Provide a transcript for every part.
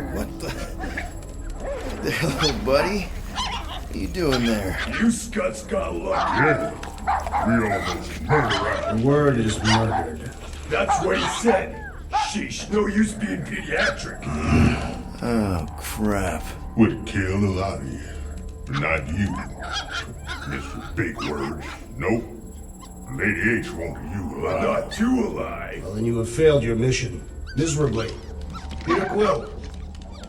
What the hell, buddy? What are you doing there? You scuts got lucky. Yeah, we almost murdered. The word is murdered. That's what he said. Sheesh, no use being pediatric. Oh, crap. Would kill a lot of you, but not you. Mr. Big Words. Nope. Lady H wanted you alive. Not too alive. Well, then you have failed your mission. Miserably. Peter Quill.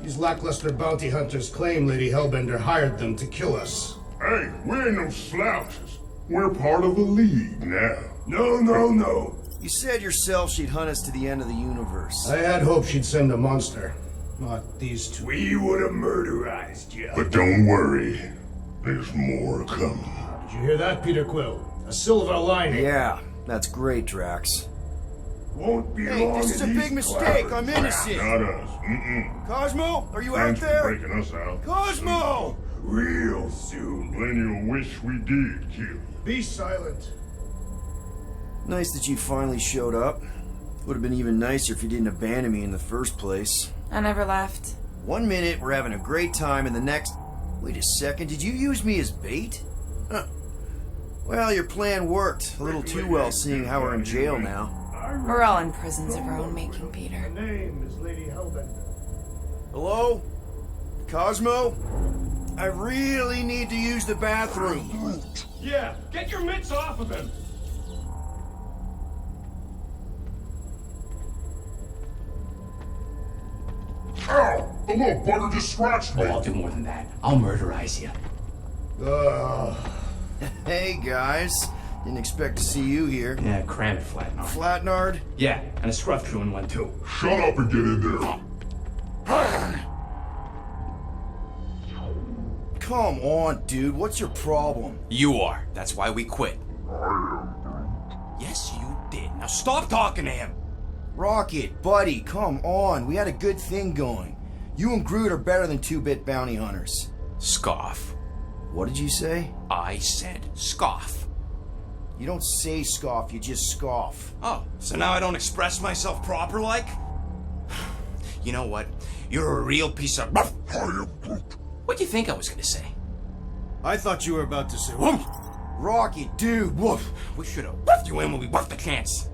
These lackluster bounty hunters claim Lady Hellbender hired them to kill us. Hey, we ain't no slouches. We're part of a league now. No. You said yourself she'd hunt us to the end of the universe. I had hoped she'd send a monster. Not these two. We would have murderized you. But don't worry. There's more coming. Did you hear that, Peter Quill? A silver lining. Yeah, that's great, Drax. Won't be Hey, long. this is a in big these mistake. clouds. I'm innocent. Not us. Mm-mm. Cosmo, are you out Thanks for there? breaking us out. Cosmo! Real soon. Plenty will wish we did kill you. Be silent. Nice that you finally showed up. Would have been even nicer if you didn't abandon me in the first place. I never left. 1 minute, we're having a great time, and the next... Wait a second, did you use me as bait? Huh. Well, your plan worked. A little too well, seeing how we're in jail now. We're all in prisons of our own making, Peter. Her name is Lady Hellbender. Hello? Cosmo? I really need to use the bathroom. Yeah, get your mitts off of him. Ow! The little bugger just scratched me. Oh, I'll do more than that. I'll murderize you. Hey, guys. Didn't expect to see you here. Yeah, cram it, Flatnard. Flatnard? Yeah, and a scruff crew in one too. Shut up and get in there. Come on, dude. What's your problem? You are. That's why we quit. Yes, you did. Now stop talking to him. Rocket, buddy, come on. We had a good thing going. You and Groot are better than 2-bit bounty hunters. Scoff. What did you say? I said scoff. You don't say scoff, you just scoff. Oh, so now I don't express myself proper like? You know what? You're a real piece of... What do you think I was gonna say? I thought you were about to say, whoop! Rocket, dude, woof. We should have woofed you in when we woofed the chance.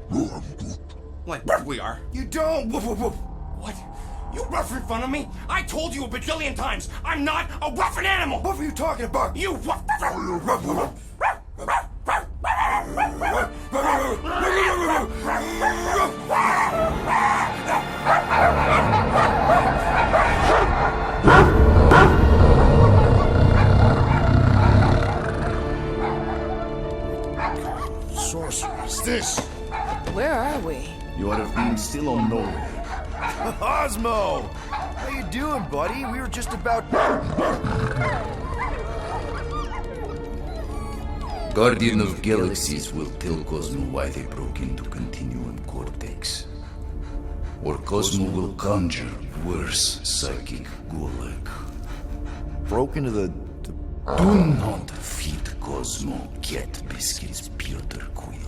Like we are. You don't, woof, woof, woof. What? You rough in front of me? I told you a bajillion times, I'm not a rough animal! What were you talking about? You rough... Sorceress, this. Where are we? You ought to have been still on nowhere. Osmo! How you doing, buddy? We were just about... Guardian of Galaxies will tell Cosmo why they broke into Continuum Cortex. Or Cosmo will conjure worse psychic gulag. Broke into the... Do not feed Cosmo cat biscuits, Peter Quill.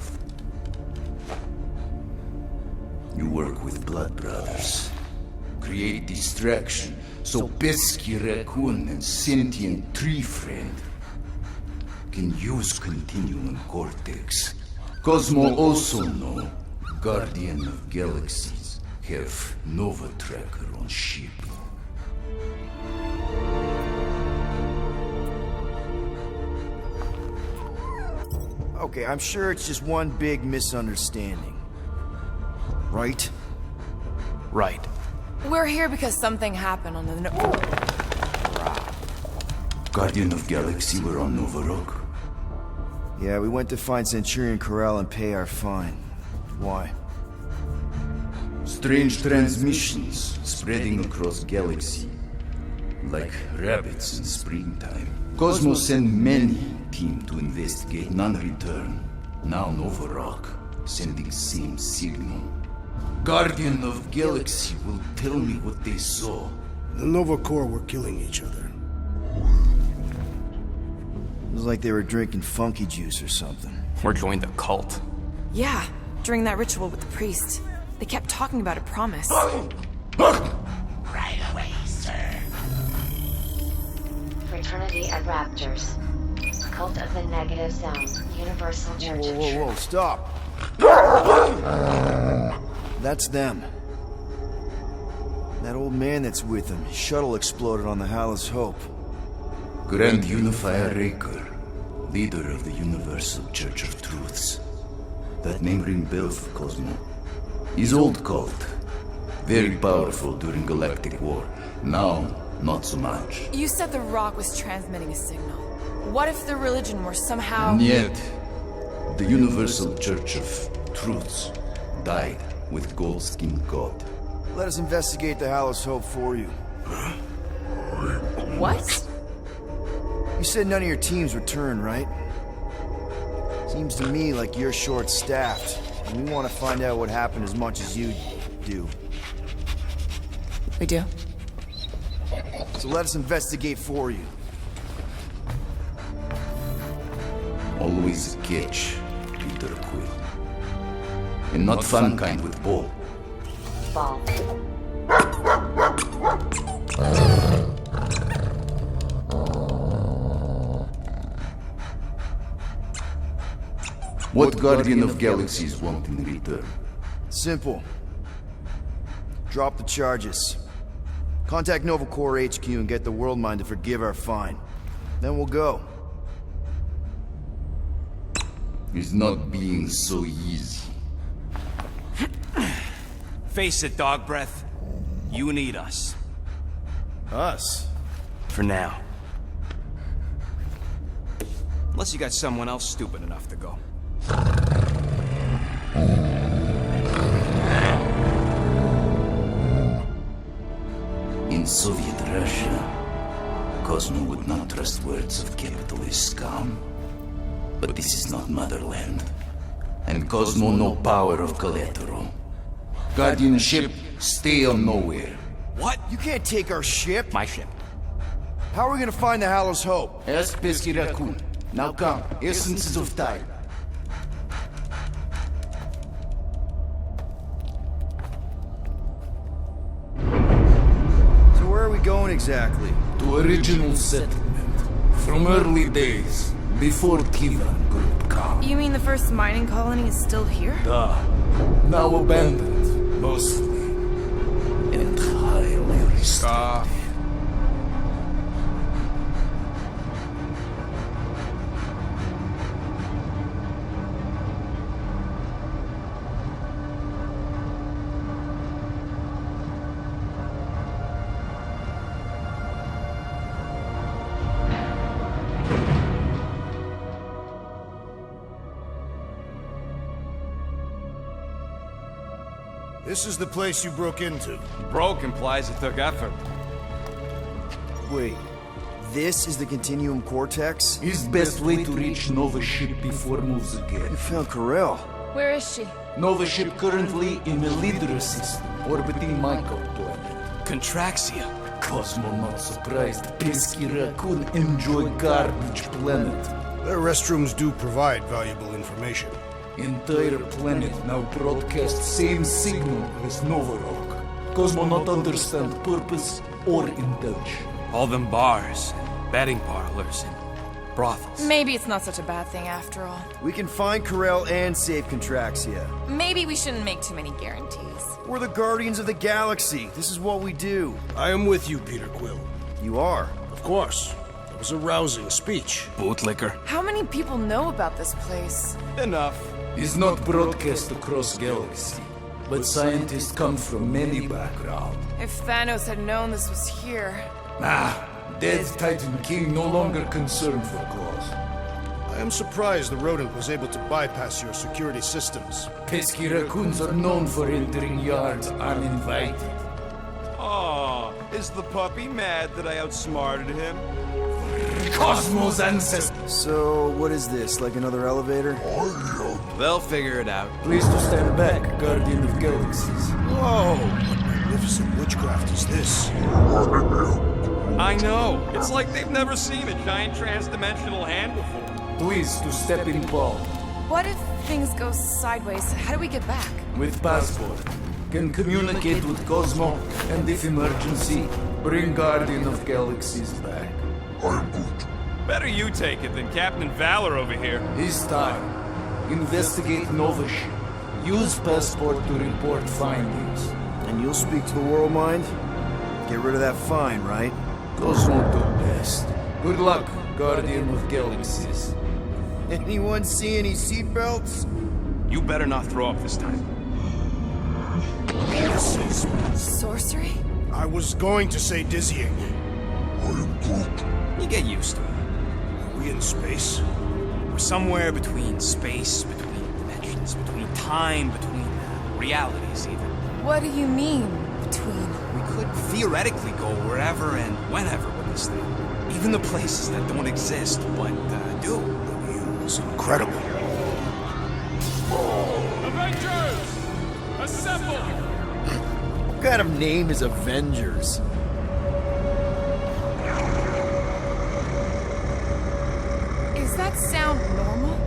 You work with Blood Brothers. Create distraction so Pesky Raccoon and Sentient Tree Friend can use Continuum Cortex. Cosmo also know Guardian of Galaxies have Nova Tracker on ship. Okay, I'm sure it's just one big misunderstanding. Right? Right. We're here because something happened on the... Guardian of Galaxy were on Nova Rock. Yeah, we went to find Centurion Corral and pay our fine. Why? Strange transmissions spreading across galaxy, like rabbits in springtime. Cosmo sent many team to investigate, none return. Now Nova Rock, sending same signal. Guardian of Galaxy will tell me what they saw. The Nova Corps were killing each other. It was like they were drinking funky juice or something. Or joined the cult. Yeah, during that ritual with the priest. They kept talking about a promise. Right away. Fraternity of Raptors. Cult of the Negative Zone. Universal Church of Truth. Whoa, stop. That's them. That old man that's with them. His shuttle exploded on the Hallis Hope. Grand Unifier Raker, leader of the Universal Church of Truths. That name ring bell for Cosmo. His old cult. Very powerful during Galactic War. Now, not so much. You said the rock was transmitting a signal. What if the religion were somehow... Yet, the Universal Church of Truths died with gold-skinned God. Let us investigate the Hallis Hope for you. What? You said none of your teams returned, right? Seems to me like you're short-staffed, and we want to find out what happened as much as you do. We do? So let us investigate for you. Always a catch, Peter Quill. And not fun kind with ball. Ball. What Guardian of Galaxies want in return? Simple. Drop the charges. Contact Nova Corps HQ and get the World Mind to forgive our fine. Then we'll go. It's not being so easy. Face it, dog breath. You need us. Us? For now. Unless you got someone else stupid enough to go. In Soviet Russia, Cosmo would not trust words of capitalist scum. But this is not motherland. And Cosmo no power of collateral. Guardianship, stay on nowhere. What? You can't take our ship. My ship. How are we gonna find the Hallis Hope? Ask Pesky Raccoon. Now come, essences of time. So where are we going exactly? To original settlement. From early days. Before Kivan Group come. You mean the first mining colony is still here? Now abandoned, mostly. And highly restored. This is the place you broke into. Broke implies it took effort. Wait, this is the Continuum Cortex? Is best way to reach Nova ship before moves again. You found Corel. Where is she? Nova ship currently in the Leader system, orbiting Michael planet. Contraxia. Cosmo not surprised. Pesky Raccoon enjoy garbage planet. Their restrooms do provide valuable information. Entire planet now broadcast same signal as Nova Rock. Cosmo not understand purpose or indulge. All them bars, betting parlors, and brothels. Maybe it's not such a bad thing after all. We can find Corel and save Contraxia. Maybe we shouldn't make too many guarantees. We're the Guardians of the Galaxy. This is what we do. I am with you, Peter Quill. You are. Of course. That was a rousing speech. Bootlicker. How many people know about this place? Enough. Is not broadcast across galaxy, but scientists come from many backgrounds. If Thanos had known this was here... Dead Titan King no longer concerned for cause. I am surprised the rodent was able to bypass your security systems. Pesky raccoons are known for entering yards uninvited. Oh, is the puppy mad that I outsmarted him? Cosmo's ancestors. So, what is this? Like another elevator? They'll figure it out. Please to stand back, Guardian of Galaxies. Whoa! What magnificent witchcraft is this? I know. It's like they've never seen a giant trans-dimensional hand before. Please to step in palm. What if things go sideways? How do we get back? With passport. Can communicate with Cosmo, and if emergency, bring Guardian of Galaxies back. Better you take it than Captain Valor over here. This time, investigate Nova ship. Use passport to report findings. And you'll speak to the World Mind? Get rid of that fine, right? Those won't do best. Good luck, Guardian of Galaxies. Anyone see any seatbelts? You better not throw up this time. This is... Sorcery? I was going to say dizzying. You get used to it. Are we in space? We're somewhere between space, between dimensions, between time, between realities even. What do you mean, between? We could theoretically go wherever and whenever with this thing. Even the places that don't exist, but do. It's incredible. Avengers! Assemble! What kind of name is Avengers? Is that sound normal?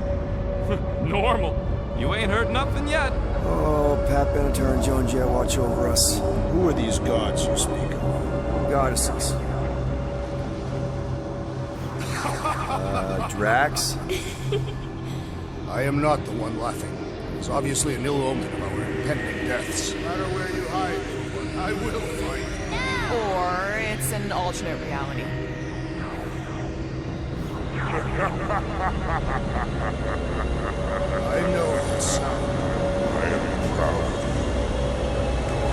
Normal. You ain't heard nothing yet. Oh, Pat Benatar and Joan Jett watch over us. Who are these gods you speak of? Goddesses. Drax? I am not the one laughing. It's obviously an ill omen of our impending deaths. No matter where you hide, I will find you. Or it's an alternate reality. I know that sound. I am proud.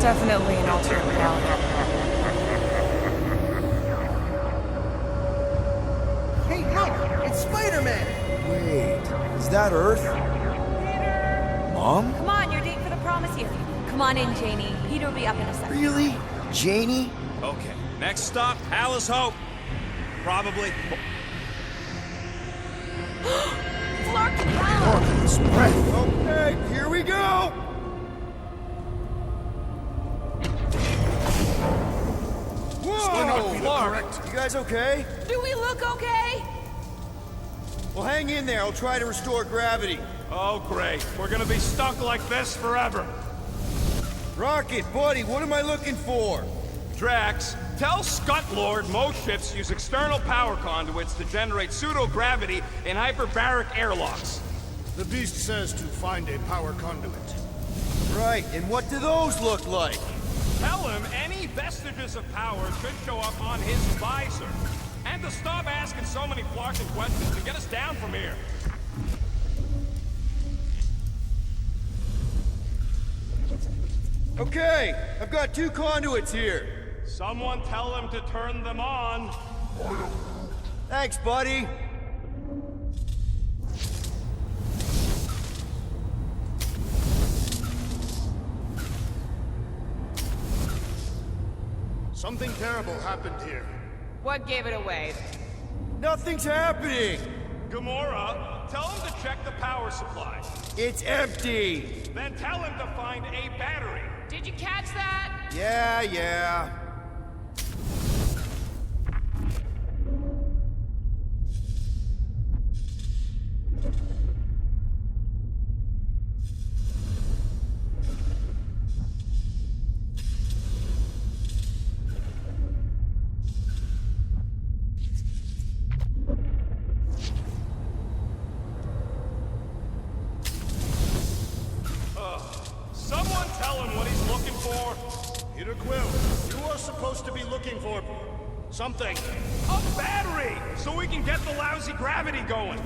Definitely an alternate reality. Hey, look! It's Spider-Man! Wait, is that Earth? Mom? Come on, you're date for the promise here. Come on in, Janie. Peter will be up in a second. Really? Janie? Okay, next stop, Palace Hope. Probably. Flarkin' hell! Orcan's breath. Okay, here we go! Whoa! Clark! You guys okay? Do we look okay? Well, hang in there. I'll try to restore gravity. Oh, great. We're gonna be stuck like this forever. Rocket, buddy, what am I looking for? Drax, tell Scutlord most ships use external power conduits to generate pseudo-gravity in hyperbaric airlocks. The beast says to find a power conduit. Right, and what do those look like? Tell him any vestiges of power should show up on his visor. And to stop asking so many flarking questions and get us down from here. Okay, I've got 2 conduits here. Someone tell him to turn them on. Thanks, buddy. Something terrible happened here. What gave it away? Nothing's happening. Gamora, tell him to check the power supply. It's empty. Then tell him to find a battery. Did you catch that? Yeah. Someone tell him what he's looking for. Peter Quill, you are supposed to be looking for something. A battery! So we can get the lousy gravity going.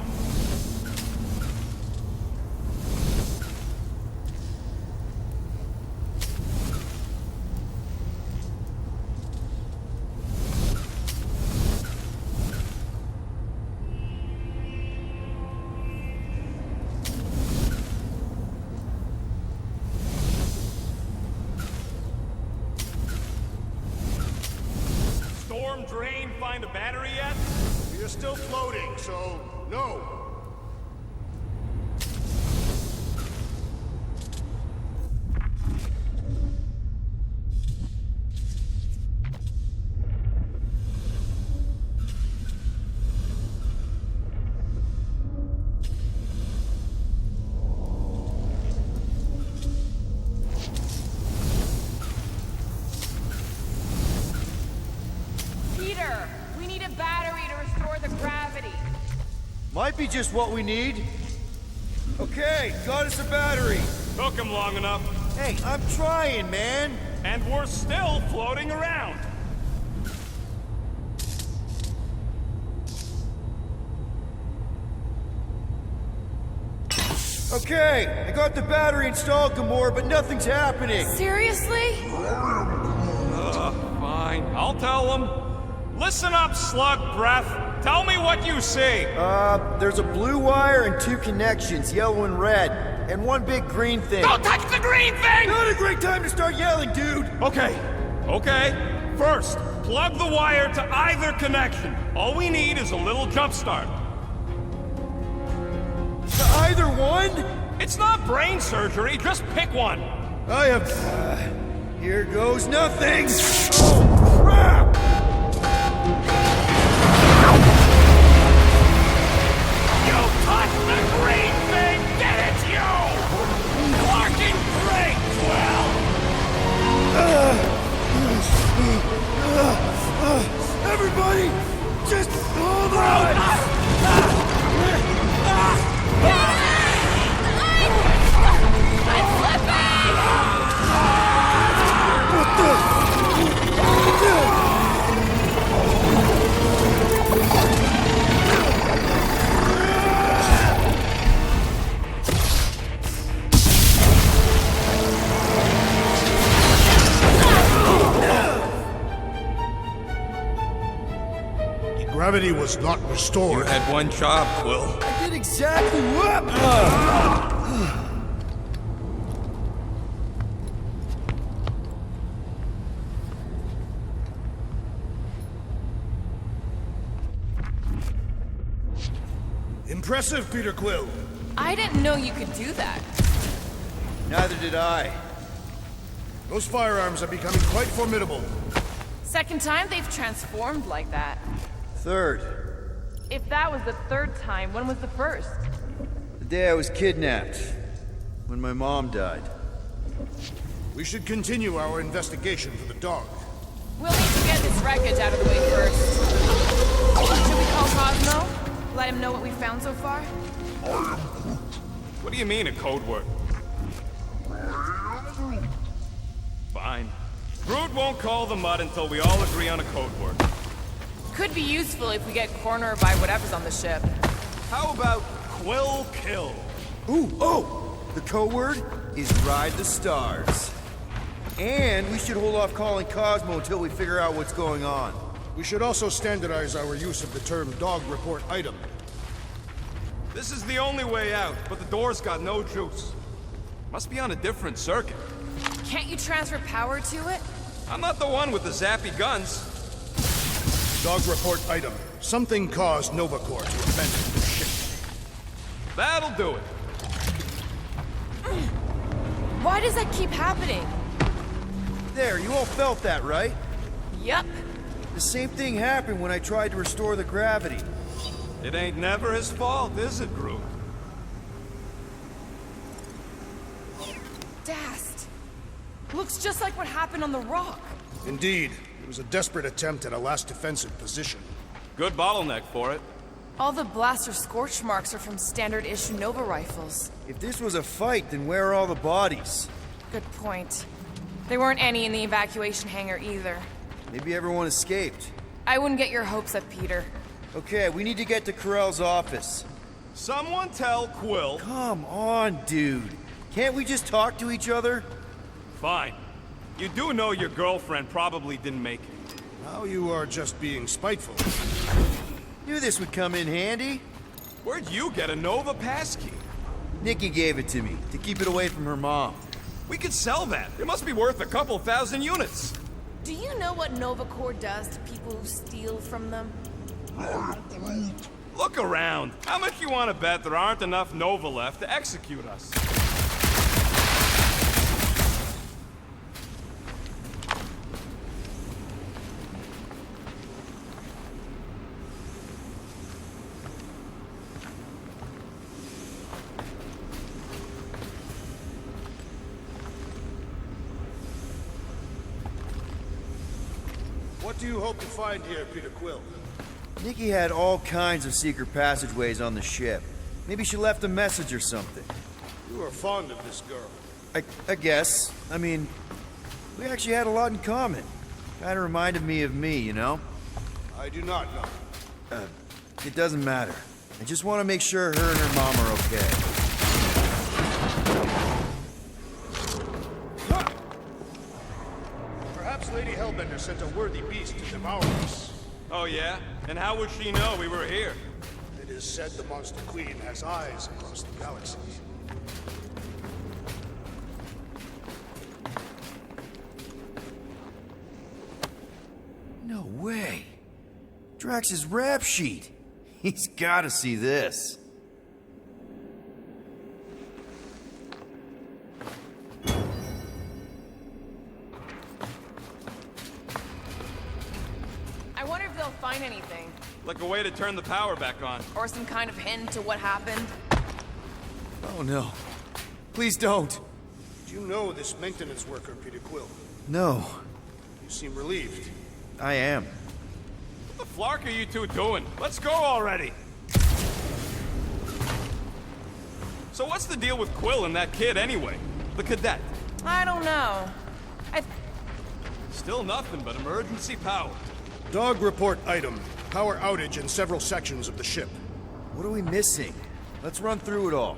Storm drain find a battery yet? We are still floating, so no. Peter, we need a battery to Might be just what we need. Okay, got us a battery. Took him long enough. Hey, I'm trying, man. And we're still floating around. Okay, I got the battery installed, Gamora, but nothing's happening. Seriously? Fine, I'll tell them. Listen up, slug breath. Tell me what you see. There's a blue wire and 2 connections, yellow and red, and 1 big green thing. Don't touch the green thing! Not a great time to start yelling, dude! Okay. First, plug the wire to either connection. All we need is a little jump start. To either one? It's not brain surgery, just pick one. I have... here goes nothing! Oh, crap! You touched the green thing! Get it, you! Working great, Quill! Everybody, just hold on! I'm flipping! What the? Gravity was not restored. You had one job, Quill. I did exactly what? Impressive, Peter Quill. I didn't know you could do that. Neither did I. Those firearms are becoming quite formidable. Second time they've transformed like that. Third, If that was the third time, when was the first? the day I was kidnapped. When my mom died. We should continue our investigation for the dog. We'll need to get this wreckage out of the way first. Should we call Cosmo? Let him know what we found so far? What do you mean, a code word? Fine. Groot won't call the mud until we all agree on a code word. Could be useful if we get cornered by whatever's on the ship. How about Quill Kill? Ooh, oh! The code word is Ride the Stars. And we should hold off calling Cosmo until we figure out what's going on. We should also standardize our use of the term dog report item. This is the only way out, but the door's got no juice. Must be on a different circuit. Can't you transfer power to it? I'm not the one with the zappy guns. Dog report item. Something caused Nova Corps to abandon the ship. That'll do it. Why does that keep happening? There, you all felt that, right? Yup. The same thing happened when I tried to restore the gravity. It ain't never his fault, is it, Groot? Dast. Looks just like what happened on the rock. Indeed, it was a desperate attempt at a last defensive position. Good bottleneck for it. All the blaster scorch marks are from standard-issue Nova rifles. If this was a fight, then where are all the bodies? Good point. There weren't any in the evacuation hangar either. Maybe everyone escaped. I wouldn't get your hopes up, Peter. Okay, we need to get to Carell's office. Someone tell Quill. Come on, dude. Can't we just talk to each other? Fine. You do know your girlfriend probably didn't make it. Now you are just being spiteful. Knew this would come in handy. Where'd you get a Nova passkey? Nikki gave it to me, to keep it away from her mom. We could sell that. It must be worth a couple thousand units. Do you know what Nova Corps does to people who steal from them? Look around. How much you want to bet there aren't enough Nova left to execute us? What do you hope to find here, Peter Quill? Nikki had all kinds of secret passageways on the ship. Maybe she left a message or something. You are fond of this girl. I guess. I mean, we actually had a lot in common. Kinda reminded me of me, you know? I do not know. It doesn't matter. I just want to make sure her and her mom are okay. Perhaps Lady Hellbender sent a worthy beast to devour us. Oh, yeah? And how would she know we were here? It is said the Monster Queen has eyes across the galaxy. No way. Drax's rap sheet. He's gotta see this. I wonder if they'll find anything. Like a way to turn the power back on. Or some kind of hint to what happened. Oh no. Please don't. Do you know this maintenance worker, Peter Quill? No. You seem relieved. I am. What the flark are you two doing? Let's go already! So what's the deal with Quill and that kid anyway? The cadet? I don't know. Still nothing but emergency power. Dog report item. Power outage in several sections of the ship. What are we missing? Let's run through it all.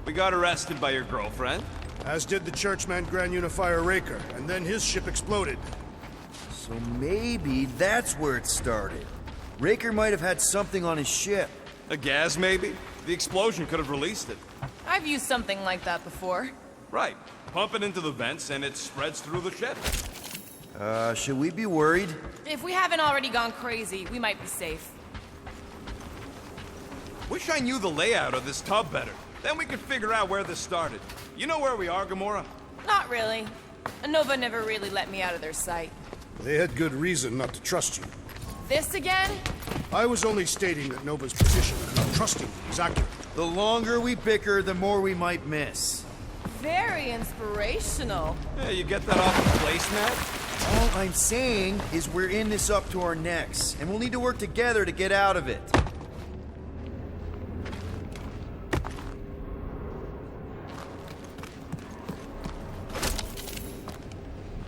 We got arrested by your girlfriend. As did the Churchman Grand Unifier Raker, and then his ship exploded. So maybe that's where it started. Raker might have had something on his ship. A gas, maybe? The explosion could have released it. I've used something like that before. Right. Pump it into the vents and it spreads through the ship. Should we be worried? If we haven't already gone crazy, we might be safe. Wish I knew the layout of this tub better. Then we could figure out where this started. You know where we are, Gamora? Not really. Nova never really let me out of their sight. They had good reason not to trust you. This again? I was only stating that Nova's position of not trusting you is accurate. The longer we bicker, the more we might miss. Very inspirational. Yeah, you get that off the placemat? All I'm saying is we're in this up to our necks, and we'll need to work together to get out of it.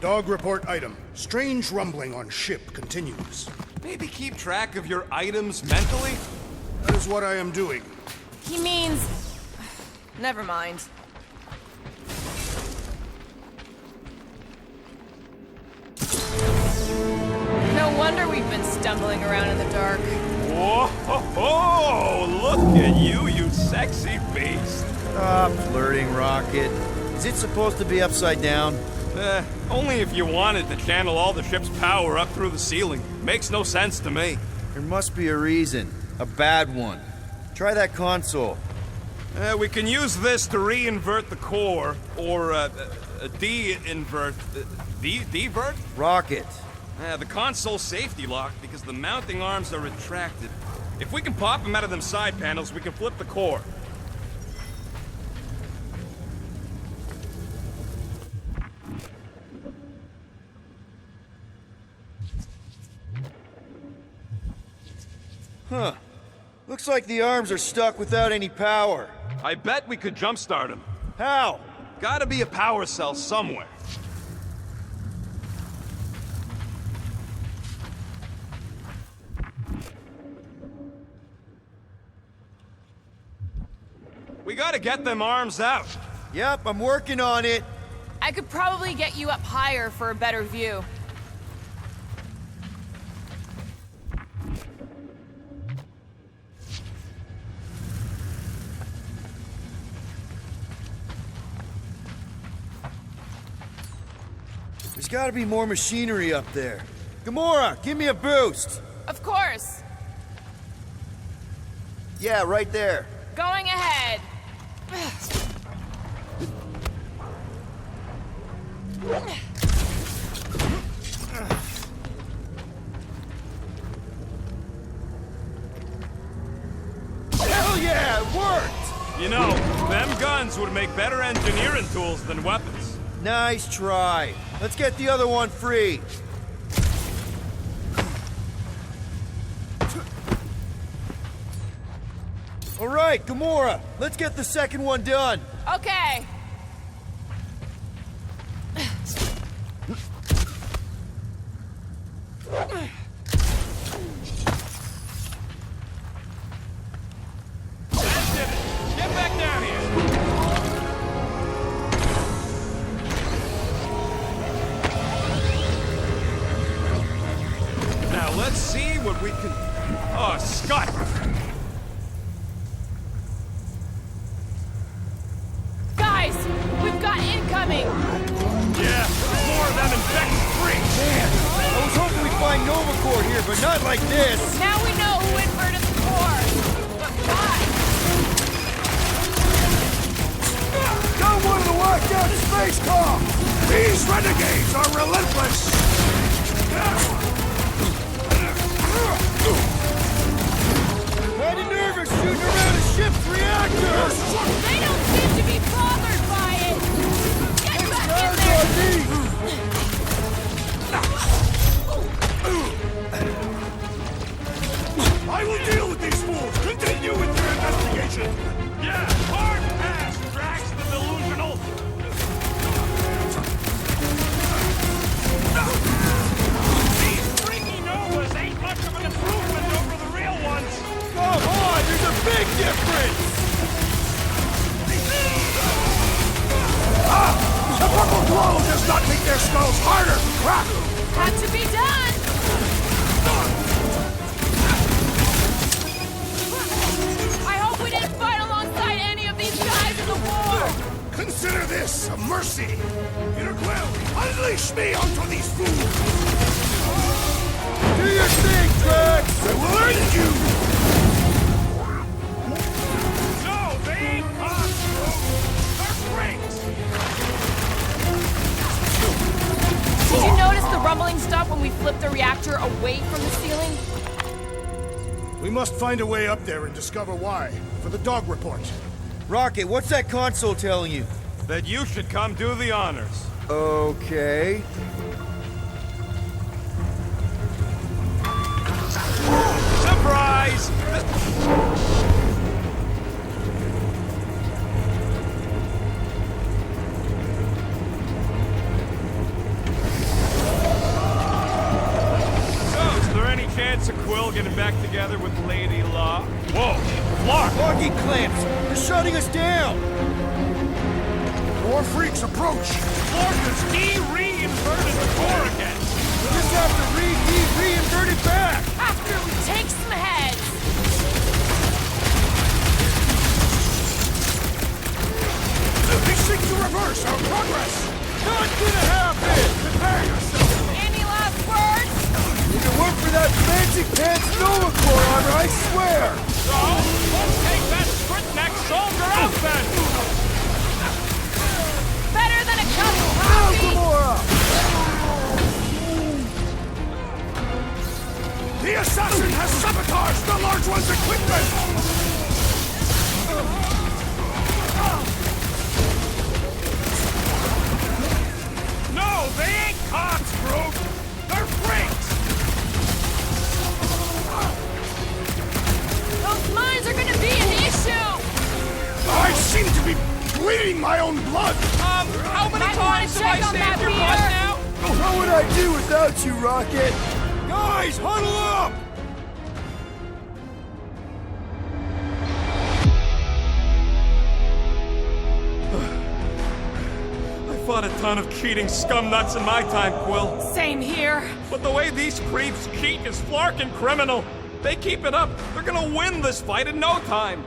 Dog report item. Strange rumbling on ship continues. Maybe keep track of your items mentally? That is what I am doing. He means... Never mind. No wonder we've been stumbling around in the dark. Whoa! Look at you, you sexy beast! Stop flirting, Rocket. Is it supposed to be upside down? Only if you wanted to channel all the ship's power up through the ceiling. Makes no sense to me. There must be a reason. A bad one. Try that console. We can use this to re-invert the core, or de-invert... Divert? Rocket. The console's safety locked because the mounting arms are retracted. If we can pop them out of them side panels, we can flip the core. Huh. Looks like the arms are stuck without any power. I bet we could jumpstart them. How? Gotta be a power cell somewhere. We gotta get them arms out. Yep, I'm working on it. I could probably get you up higher for a better view. There's gotta be more machinery up there. Gamora, give me a boost. Of course. Yeah, right there. Going ahead. Hell yeah, it worked! You know, them guns would make better engineering tools than weapons. Nice try. Let's get the other one free. All right, Gamora, let's get the second one done. Okay. That did it. Get back down here. Now let's see what we can... Oh, Scott! Guys, we've got incoming. Yeah, more of them infected freaks. Man, I was hoping we'd find Nova Corps here, but not like this. Now we know who inverted the core. But why? Got one of the locked out space comms! These renegades are relentless! Kinda nervous shooting around a ship's reactor. They don't seem to be bothered by it. Get back in there. I will deal with these fools! Continue with your investigation! Yeah, hard pass, Drax the delusional. These freaky Novas ain't much of an improvement over the real ones. Come on, there's a big difference. The purple glow does not make their skulls harder to crack! Had to be done. I hope we didn't fight alongside any of these guys in the war. Consider this a mercy! Peter Quill, unleash me onto these fools! Do your thing, Drax. I will end you! No, they ain't cops, bro. They're freaks. Did you notice the rumbling stopped when we flipped the reactor away from the ceiling? We must find a way up there and discover why. For the dog report. Rocket, what's that console telling you? That you should come do the honors. Okay. Surprise! So, is there any chance of Quill getting back together with Lady Law? Whoa! Clark! Locking clamps. They're shutting us down. More freaks approach! Clark has de-reinverted the core again! We just have to re-invert it back. After we take some heads. They seek to reverse our progress! Not gonna happen. Prepare yourself! Any last words? If it weren't for that fancy pants Nova Corps armor, I swear. So, let's take that sprint-necked soldier out then! Better than a cup of Now, coffee. Gamora. The assassin has sabotaged the large one's equipment! No, they ain't cops, bro! They're freaks! Those mines are gonna be an issue. I seem to be bleeding my own blood! How many Might times wanna have I check on that saved your butt beer. now? What would I do without you, Rocket? Guys, huddle up! I fought a ton of cheating scumnuts in my time, Quill. Same here. But the way these creeps cheat is flarkin' criminal. They keep it up, they're gonna win this fight in no time.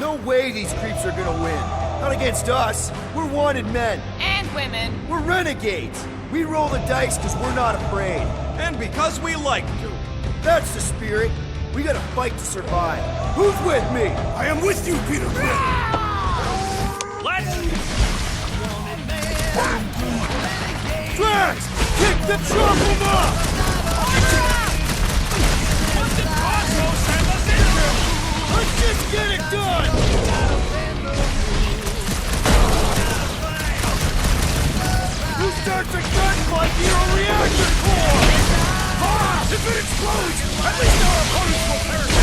No way these creeps are gonna win. Not against us. We're wanted men. And women. We're renegades. We roll the dice because we're not afraid. And because we like to. That's the spirit. We gotta fight to survive. Who's with me? I am with you, Peter Quill! Let's... Drax! Kick the chop him up! What did Cosmo send us into? Let's just get it done! Who starts a gunfight near a reactor core? AORUS! Infinity explodes, at least our opponents will perish.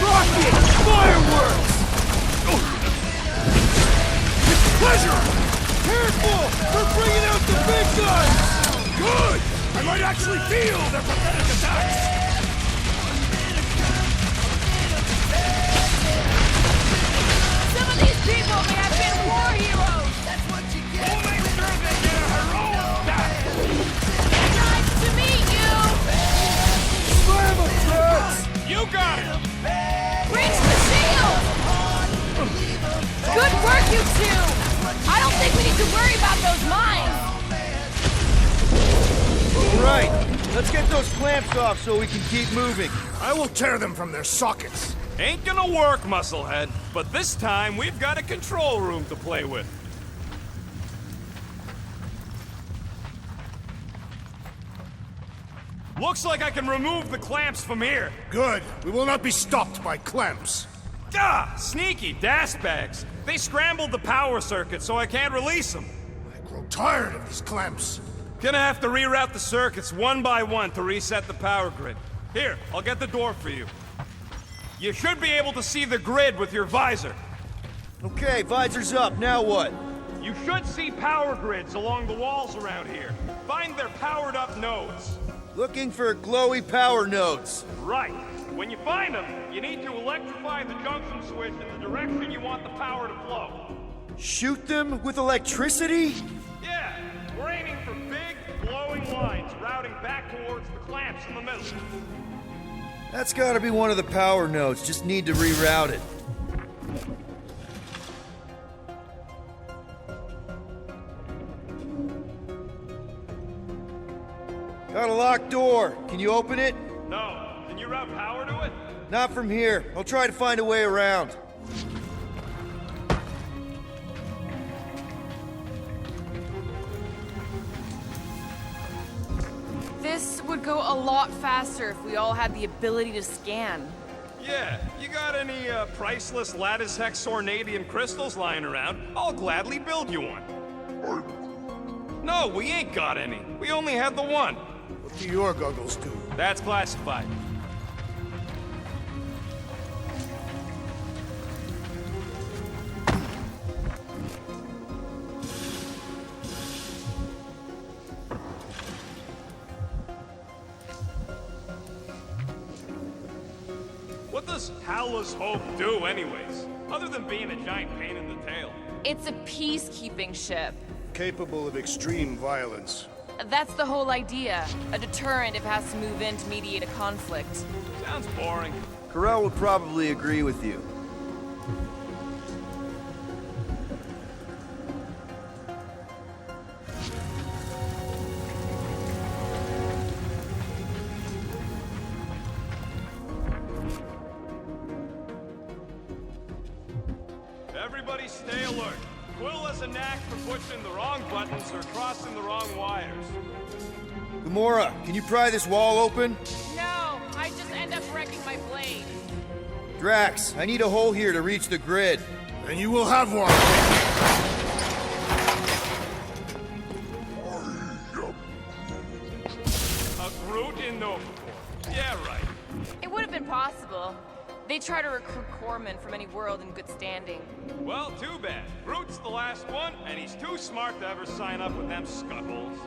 Rocket! Fireworks! It's pleasure! Careful! They're bringing out the big guns! Good! I might actually feel their pathetic attacks! Some of these people may have been war heroes! We'll make sure they get a heroic death! Nice to meet you! Slam them, Turks! You got it! Reach the shield! Good work, you two! I don't think we need to worry about those mines! Right, let's get those clamps off so we can keep moving. I will tear them from their sockets. Ain't gonna work, Musclehead. But this time, we've got a control room to play with. Looks like I can remove the clamps from here. Good. We will not be stopped by clamps. Ah, sneaky bags. They scrambled the power circuit, so I can't release them. I grow tired of these clamps. Gonna have to reroute the circuits one by one to reset the power grid. Here, I'll get the door for you. You should be able to see the grid with your visor. Okay, visor's up, now what? You should see power grids along the walls around here. Find their powered up nodes. Looking for glowy power nodes. Right. When you find them, you need to electrify the junction switch in the direction you want the power to flow. Shoot them with electricity? Yeah, we're aiming for big, glowing lines routing back towards the clamps in the middle. That's gotta be one of the power nodes, just need to reroute it. Got a locked door. Can you open it? No. Can you route power to it? Not from here. I'll try to find a way around. This would go a lot faster if we all had the ability to scan. Yeah, you got any priceless lattice hex ornadium crystals lying around? I'll gladly build you one. No, we ain't got any. We only had the one. What do your goggles do? That's classified. What does Howler's Hope do anyways? Other than being a giant pain in the tail? It's a peacekeeping ship. Capable of extreme violence. That's the whole idea. A deterrent if it has to move in to mediate a conflict. Sounds boring. Corel would probably agree with you. Everybody stay alert. Quill has a knack for pushing the wrong buttons or crossing the wrong wires. Gamora, can you pry this wall open? No, I just end up wrecking my blade. Drax, I need a hole here to reach the grid. Then you will have one. A Groot in Nova Corps. Yeah, right. It would have been possible. They try to recruit corpsmen from any world in good standing. Well, too bad. Groot's the last one, and he's too smart to ever sign up with them scuttles.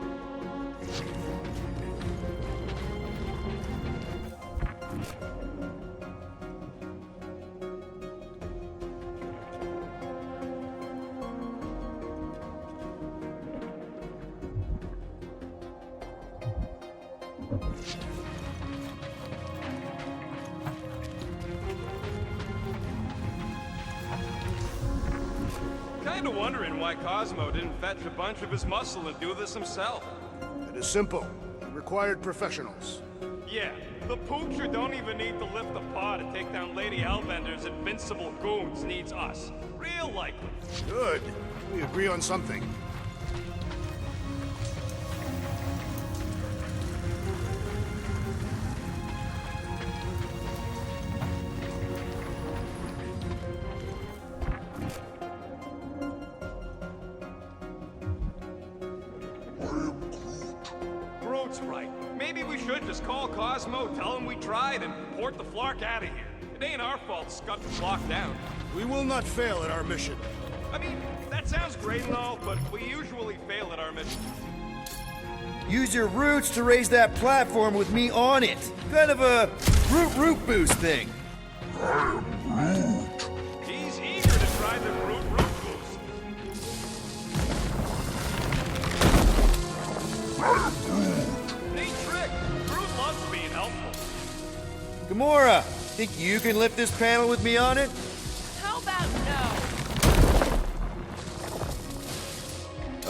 Kinda wondering why Cosmo didn't fetch a bunch of his muscle and do this himself. It is simple. He required professionals. Yeah, the poocher don't even need to lift a paw to take down Lady Hellbender's invincible goons needs us. Real likely. Good. We agree on something. Groot's right. should just call Cosmo, tell him we tried, and port the Flark out of here. It ain't our fault Scott was locked down. We will not fail at our mission. I mean, that sounds great and all, but we usually fail at our mission. Use your roots to raise that platform with me on it. Kind of a root boost thing. He's eager to try the root boost. Neat trick. Groot loves being helpful. Gamora, think you can lift this panel with me on it? How about no?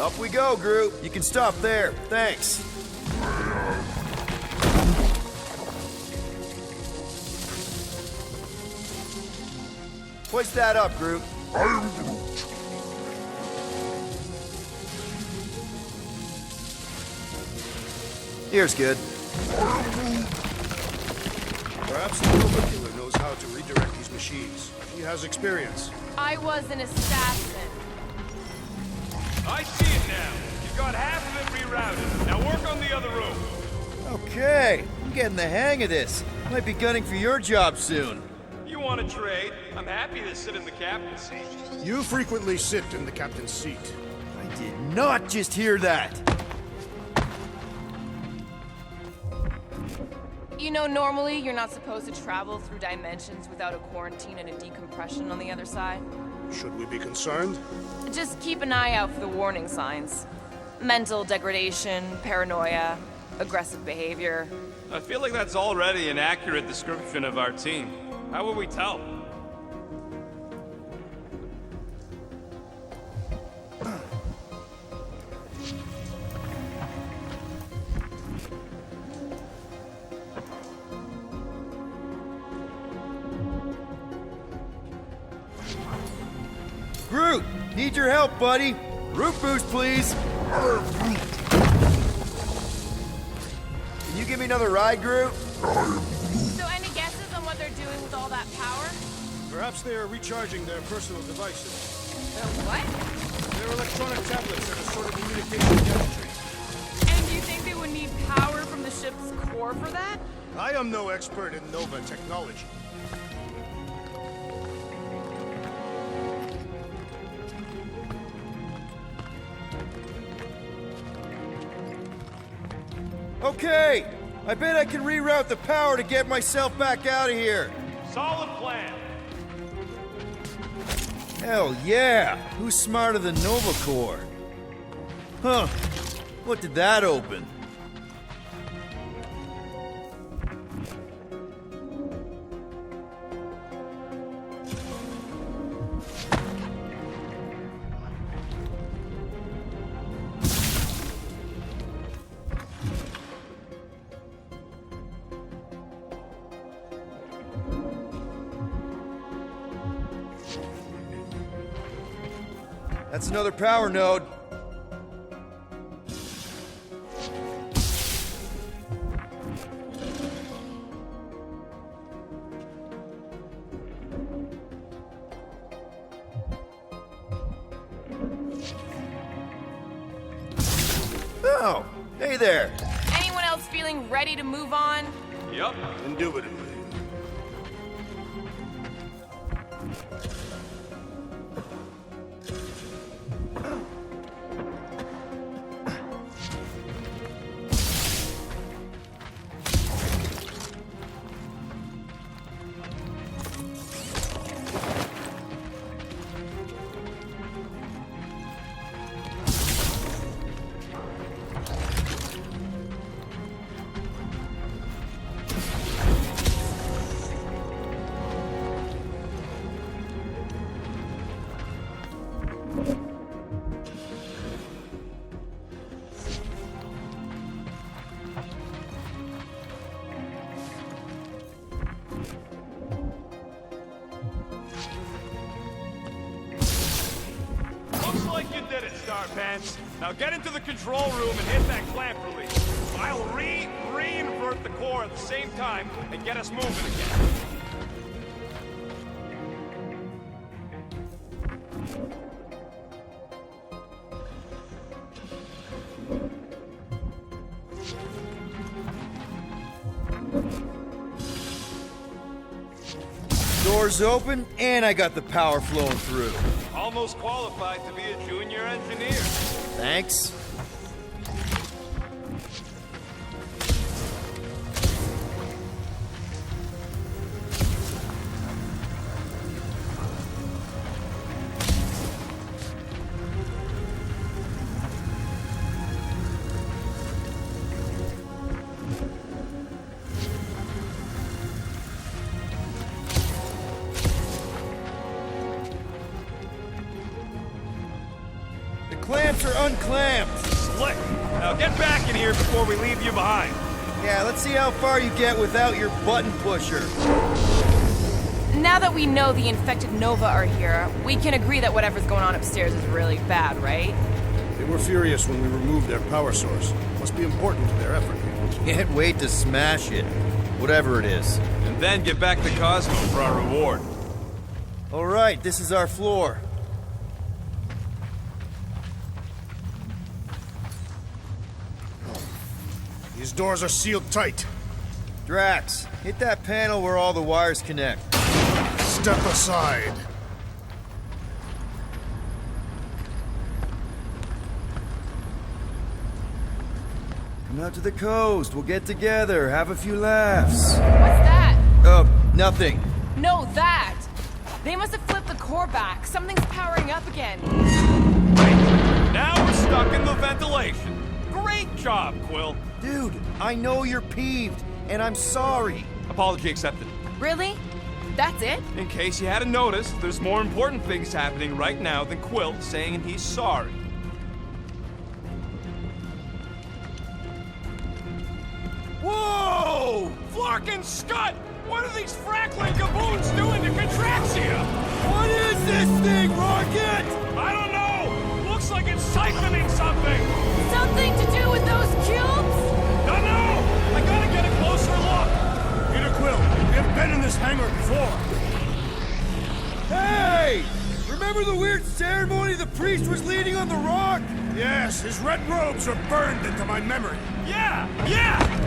Up we go, Groot. You can stop there. Thanks. Hoist that up, Groot. Here's good. Perhaps the Nova Killer knows how to redirect these machines. He has experience. I was an assassin. I see it now. You've got half of it rerouted. Now work on the other room. Okay, I'm getting the hang of this. Might be gunning for your job soon. You want to trade? I'm happy to sit in the captain's seat. You frequently sit in the captain's seat. I did not just hear that. You know, normally you're not supposed to travel through dimensions without a quarantine and a decompression on the other side. Should we be concerned? Just keep an eye out for the warning signs. Mental degradation, paranoia, aggressive behavior. I feel like that's already an accurate description of our team. How would we tell? Groot, need your help, buddy. Root boost, please. Can you give me another ride, Groot? So any guesses on what they're doing with all that power? Perhaps they are recharging their personal devices. What? Their electronic tablets are a sort of communication gadgetry. And do you think they would need power from the ship's core for that? I am no expert in Nova technology. Okay, I bet I can reroute the power to get myself back out of here. Solid plan. Hell yeah! Who's smarter than Nova Corps? Huh. What did that open? That's another power node. Oh, hey there. Anyone else feeling ready to move on? Yep. Indubitably. Looks like you did it, Starpants. Now get into the control room and hit that clamp release. I'll re-invert the core at the same time and get us moving again. Doors open, and I got the power flowing through. Almost qualified to be a junior engineer. Thanks. Clamps are unclamped. Slick. Now get back in here before we leave you behind. Yeah, let's see how far you get without your button pusher. Now that we know the infected Nova are here, we can agree that whatever's going on upstairs is really bad, right? They were furious when we removed their power source. Must be important to their effort. Can't wait to smash it. Whatever it is. And then get back to Cosmo for our reward. All right, this is our floor. These doors are sealed tight. Drax, hit that panel where all the wires connect. Step aside. Come out to the coast. We'll get together, have a few laughs. What's that? Nothing. No, that! They must have flipped the core back. Something's powering up again. Now we're stuck in the ventilation. Great job, Quill. Dude, I know you're peeved, and I'm sorry. Apology accepted. Really? That's it? In case you hadn't noticed, there's more important things happening right now than Quill saying he's sorry. Whoa! Flark and Scud! What are these frackling gaboons doing to Contraxia? What is this thing, Rocket? I don't know! Looks like it's siphoning something! Something to do with those cubes? Don't know! I gotta get a closer look! Peter Quill, we have been in this hangar before. Hey! Remember the weird ceremony the priest was leading on the rock? Yes, his red robes are burned into my memory. Yeah!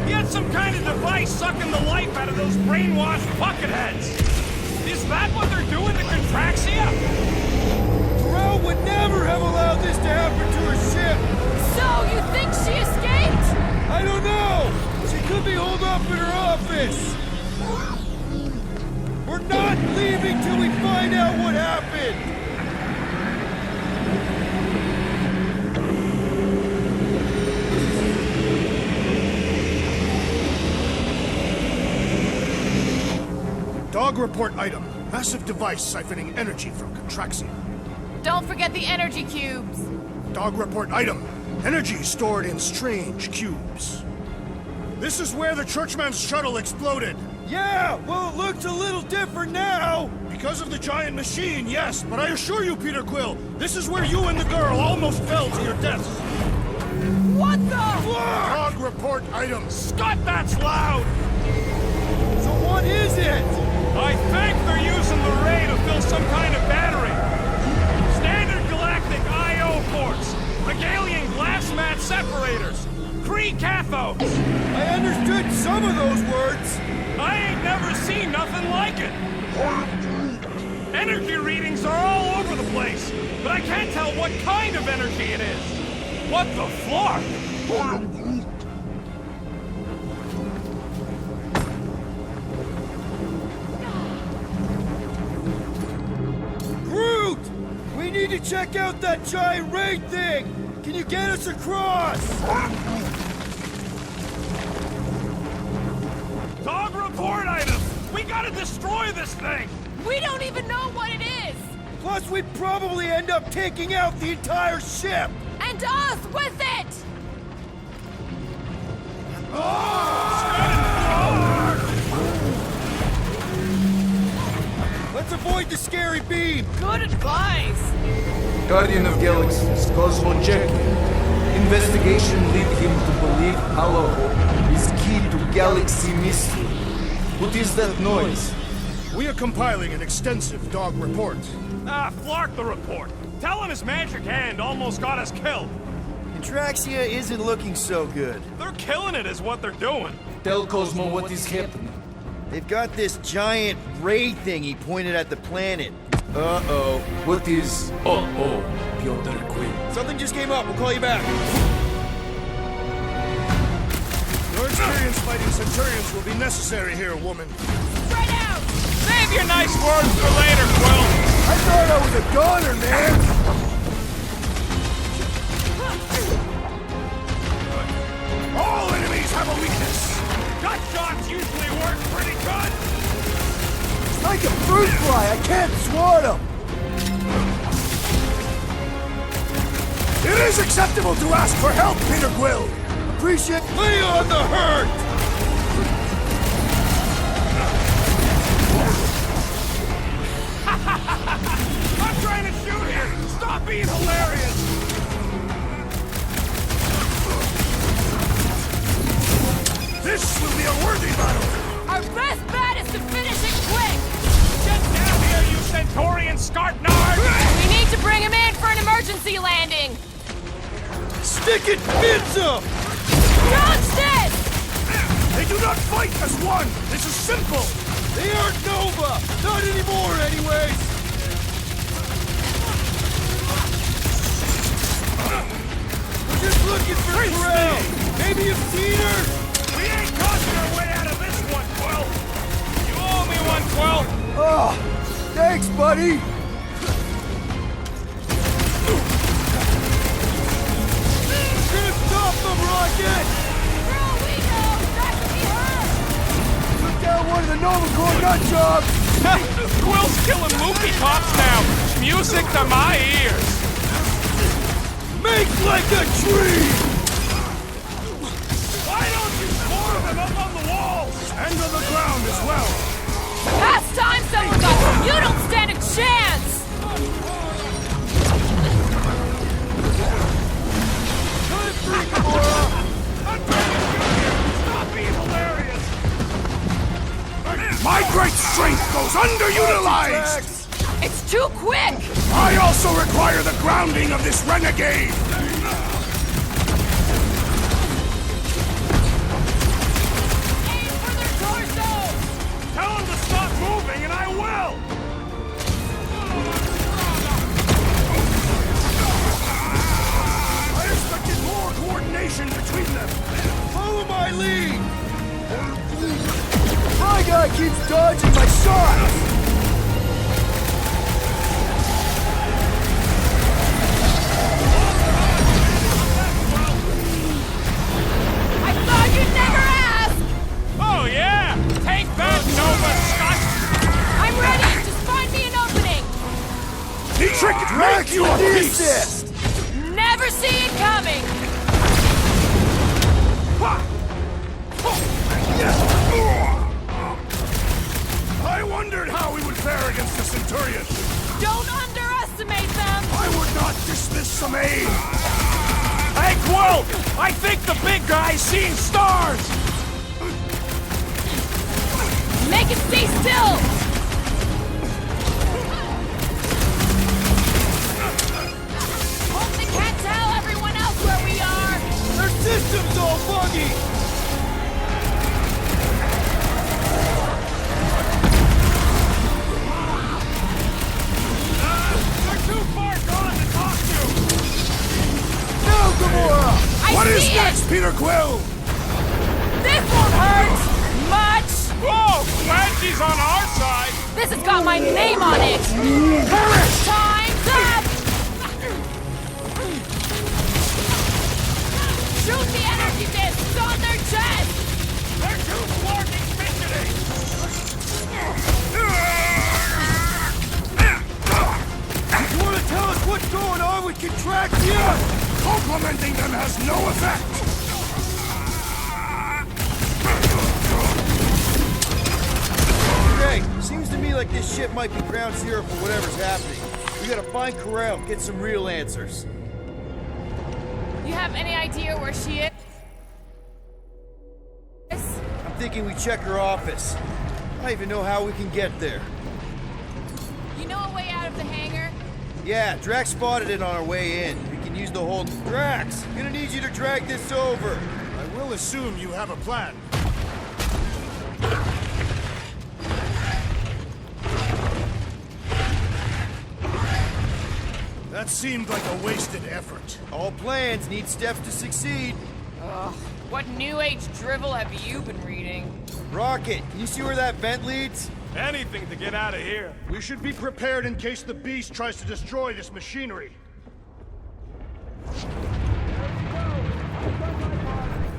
He had some kind of device sucking the life out of those brainwashed bucketheads! Is that what they're doing to Contraxia? Terrell would never have allowed this to happen to her ship! So, you think she escaped? I don't know! She could be holed up in her office! We're not leaving till we find out what happened! Dog report item. Massive device siphoning energy from Contraxia. Don't forget the energy cubes. Dog report item. Energy stored in strange cubes. This is where the Churchman's shuttle exploded. Yeah, well, it looks a little different now. Because of the giant machine, yes, but I assure you, Peter Quill, this is where you and the girl almost fell to your deaths. What the? Dog report item. Scott, that's loud! So what is it? I think they're using the ray to fill some kind of battery. Standard galactic I/O ports, Regalian glass mat separators, Kree cathodes. I understood some of those words. I ain't never seen nothing like it. Energy readings are all over the place, but I can't tell what kind of energy it is. What the flark? Groot! We need to check out that giant ray thing! Can you get us across? Dog report item! We gotta destroy this thing! We don't even know what it is! Plus, we'd probably end up taking out the entire ship! And us with it! Let's avoid the scary beam! Good advice! Guardian of Galaxies, Cosmo checked. Investigation lead him to believe Hollow is key to galaxy mystery. What is that noise? We are compiling an extensive dog report. Flark the report. Telling his magic hand almost got us killed. Contraxia isn't looking so good. They're killing it is what they're doing. Tell Cosmo what is happening. They've got this giant ray thingy pointed at the planet. Uh-oh. What is... Uh-oh, Piotr Quinn? Something just came up. We'll call you back. Your experience fighting Centurions will be necessary here, woman. Spread out! Save your nice words for later, Quill. I thought I was a goner, man! All enemies have a weakness! Gut shots usually work pretty good. It's like a fruit fly, I can't swat him! It is acceptable to ask for help, Peter Quill! Appreciate... Lay on the hurt! I'm trying to shoot here. Stop being hilarious. This will be a worthy battle! Our best bet is to finish it quick! Get down here, you Centaurian Scartnard! We need to bring him in for an emergency landing! Stick it, pizza! Johnston! They do not fight as one! This is simple! They aren't Nova! Not anymore, anyways! We're just looking for Corral! Maybe you've seen her? We ain't causing our way out of this one, Quill. You owe me one, Quill. Oh, thanks, buddy! Gonna stop them, Rocket! Girl, we know! That could be her! Took down one of the Nova Corps nut jobs! Quill's killing loopy cops now. Music to my ears. Make like a tree! Why don't you swarm them up on the walls? And on the ground as well! Last time someone got him, you don't stand a chance! Time for Gamora! I'm trying to shoot here. Stop being hilarious. My great strength goes underutilized! It's too quick! I also require the grounding of this renegade! Aim for their torsos! Tell them to stop moving and I will. I expected more coordination between them! Follow my lead! My guy keeps dodging my shots! I thought you'd never ask! Oh yeah! Take that, Nova Scott! I'm ready! Just find me an opening! Dietrich, make you a piece! Never see it coming! I wondered how we would fare against the Centurions! Don't underestimate them! I would not dismiss some aid! Hey, Quill! I think the big guy's seeing stars! Make it stay still! Hope they can't tell everyone else where we are! Their system's all buggy! They're too far gone to talk to! Now, Gamora! I What is see it! next, Peter Quill? This won't hurt! Much! Whoa! Glad she's on our side! This has got my name on it! Time's up! Shoot the energy discs on their chest! They're too flarking fidgety! You want to tell us what's going on with Contraction? Complimenting them has no effect! Okay, seems to me like this ship might be ground zero for whatever's happening. We gotta find Corral, get some real answers. You have any idea where she is? I'm thinking we check her office. I don't even know how we can get there. You know a way out of the hangar? Yeah, Drax spotted it on our way in. We can use the whole... Drax, gonna need you to drag this over. I will assume you have a plan. That seemed like a wasted effort. All plans need steps to succeed. Ugh, what new age drivel have you been reading? Rocket, can you see where that vent leads? Anything to get out of here. We should be prepared in case the beast tries to destroy this machinery.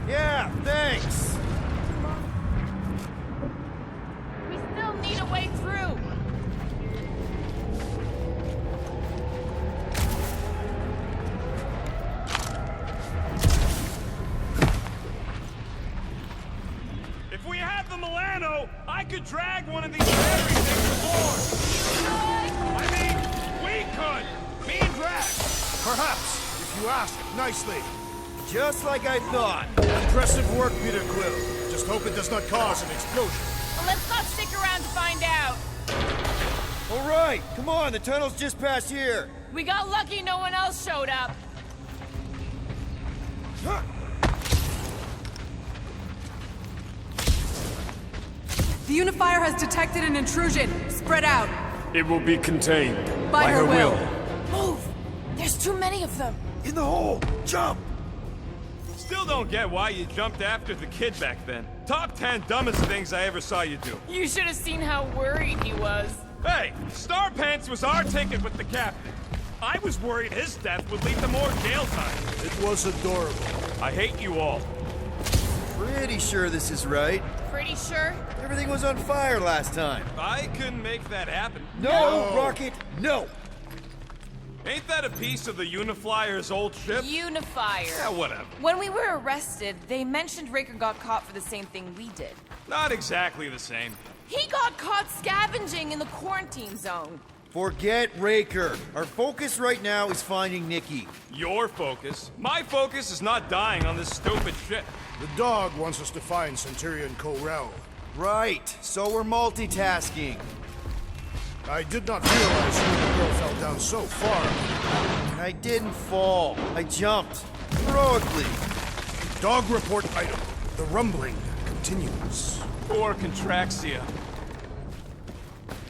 Yeah, thanks. We still need a way through. If we had the Milano, I could drag one of these battery things aboard. I mean, we could. Me and Drag. Perhaps, if you ask nicely. Just like I thought. Impressive work, Peter Quill. Just hope it does not cause an explosion. Well, let's not stick around to find out. All right, come on, the tunnel's just past here. We got lucky no one else showed up. The Unifier has detected an intrusion. Spread out. It will be contained. By her will. Move! There's too many of them. In the hole, jump! Still don't get why you jumped after the kid back then. Top 10 dumbest things I ever saw you do. You should have seen how worried he was. Hey, Star Pants was our ticket with the captain. I was worried his death would lead to more jail time. It was adorable. I hate you all. Pretty sure this is right. Pretty sure? Everything was on fire last time. I couldn't make that happen. No, Rocket, no! Ain't that a piece of the Uniflyer's old ship? Unifier. Yeah, whatever. When we were arrested, they mentioned Raker got caught for the same thing we did. Not exactly the same. He got caught scavenging in the quarantine zone. Forget Raker. Our focus right now is finding Nikki. Your focus. My focus is not dying on this stupid ship. The dog wants us to find Centurion Corel. Right, so we're multitasking. I did not realize the girl fell down so far. I didn't fall. I jumped. Heroically. Dog report item. The rumbling continues. Poor Contraxia.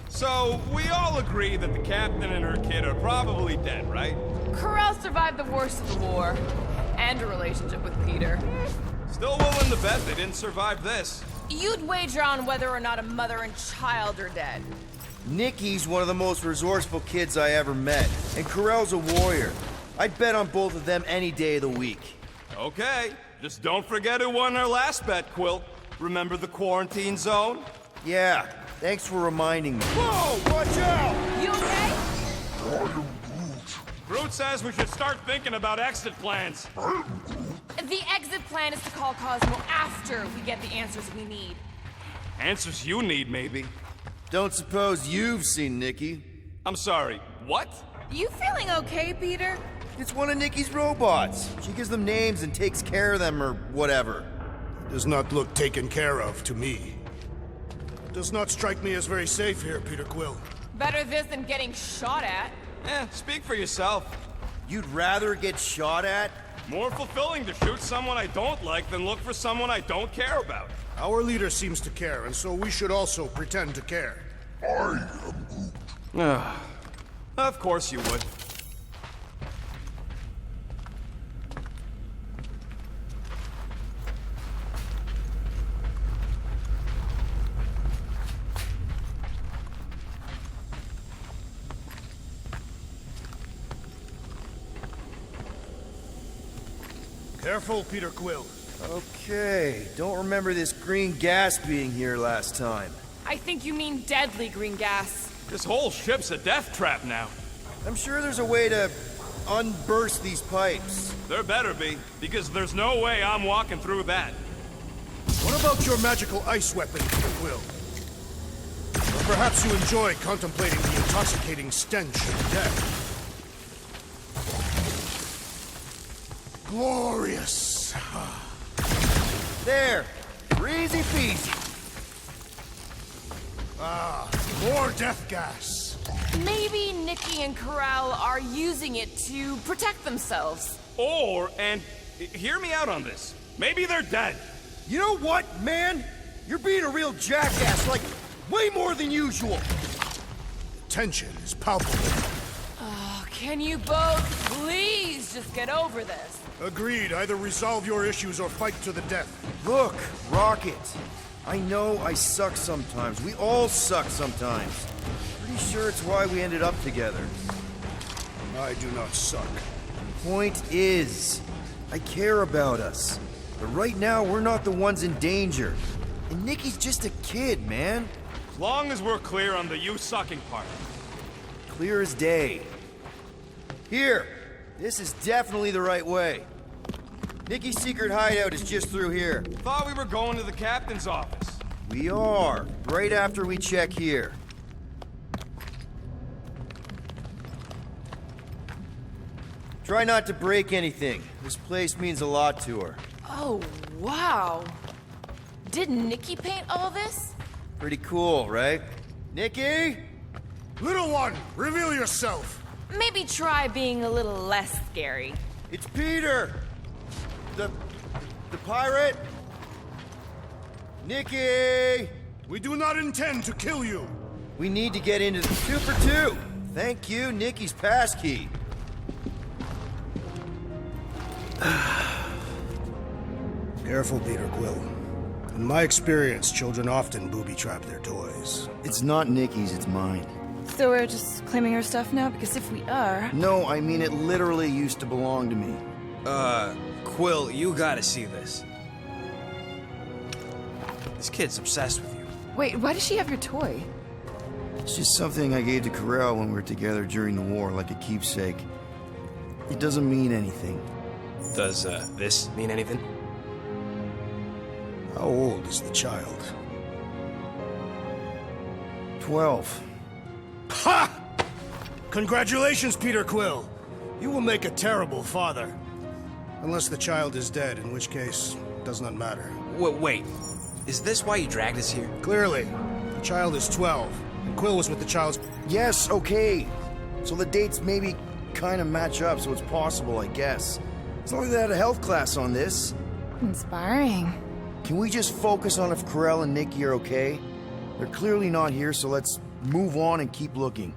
So, we all agree that the captain and her kid are probably dead, right? Corel survived the worst of the war. And a relationship with Peter. Still willing to bet they didn't survive this. You'd wager on whether or not a mother and child are dead. Nikki's one of the most resourceful kids I ever met, and Corel's a warrior. I'd bet on both of them any day of the week. Okay, just don't forget who won our last bet, Quill. Remember the quarantine zone? Yeah, thanks for reminding me. Whoa, watch out! You okay? Groot says we should start thinking about exit plans. The exit plan is to call Cosmo after we get the answers we need. Answers you need, maybe. Don't suppose you've seen Nikki? I'm sorry, what? You feeling okay, Peter? It's one of Nikki's robots. She gives them names and takes care of them or whatever. Does not look taken care of to me. Does not strike me as very safe here, Peter Quill. Better this than getting shot at. Speak for yourself. You'd rather get shot at? More fulfilling to shoot someone I don't like than look for someone I don't care about. Our leader seems to care, and so we should also pretend to care. I am Groot. Of course you would. Careful, Peter Quill. Okay, don't remember this green gas being here last time. I think you mean deadly green gas. This whole ship's a death trap now. I'm sure there's a way to unburst these pipes. There better be, because there's no way I'm walking through that. What about your magical ice weapon, Peter Quill? Or perhaps you enjoy contemplating the intoxicating stench of death. Glorious. There, easy peasy. Ah, more death gas. Maybe Nikki and Corel are using it to protect themselves. Or, and hear me out on this, maybe they're dead. You know what, man? You're being a real jackass, like, way more than usual. Tension is palpable. Can you both please just get over this? Agreed. Either resolve your issues or fight to the death. Look, Rocket. I know I suck sometimes. We all suck sometimes. Pretty sure it's why we ended up together. I do not suck. Point is, I care about us. But right now, we're not the ones in danger. And Nikki's just a kid, man. As long as we're clear on the you sucking part. Clear as day. Here, this is definitely the right way. Nikki's secret hideout is just through here. Thought we were going to the captain's office. We are, right after we check here. Try not to break anything. This place means a lot to her. Oh, wow. Did Nikki paint all this? Pretty cool, right? Nikki? Little one, reveal yourself. Maybe try being a little less scary. It's Peter! The pirate? Nikki! We do not intend to kill you. We need to get into the 2 for 2. Thank you, Nikki's passkey. Careful, Peter Quill. In my experience, children often booby-trap their toys. It's not Nikki's, it's mine. So we're just claiming her stuff now? Because if we are... No, I mean it literally used to belong to me. Quill, you gotta see this. This kid's obsessed with you. Wait, why does she have your toy? It's just something I gave to Corel when we were together during the war, like a keepsake. It doesn't mean anything. Does, this mean anything? How old is the child? 12. Ha! Congratulations, Peter Quill. You will make a terrible father. Unless the child is dead, in which case, it does not matter. Wait. Is this why you dragged us here? Clearly. The child is 12, and Quill was with the child's... Yes, okay. So the dates maybe kind of match up, so it's possible, I guess. It's not like they had a health class on this. Inspiring. Can we just focus on if Corel and Nikki are okay? They're clearly not here, so let's move on and keep looking.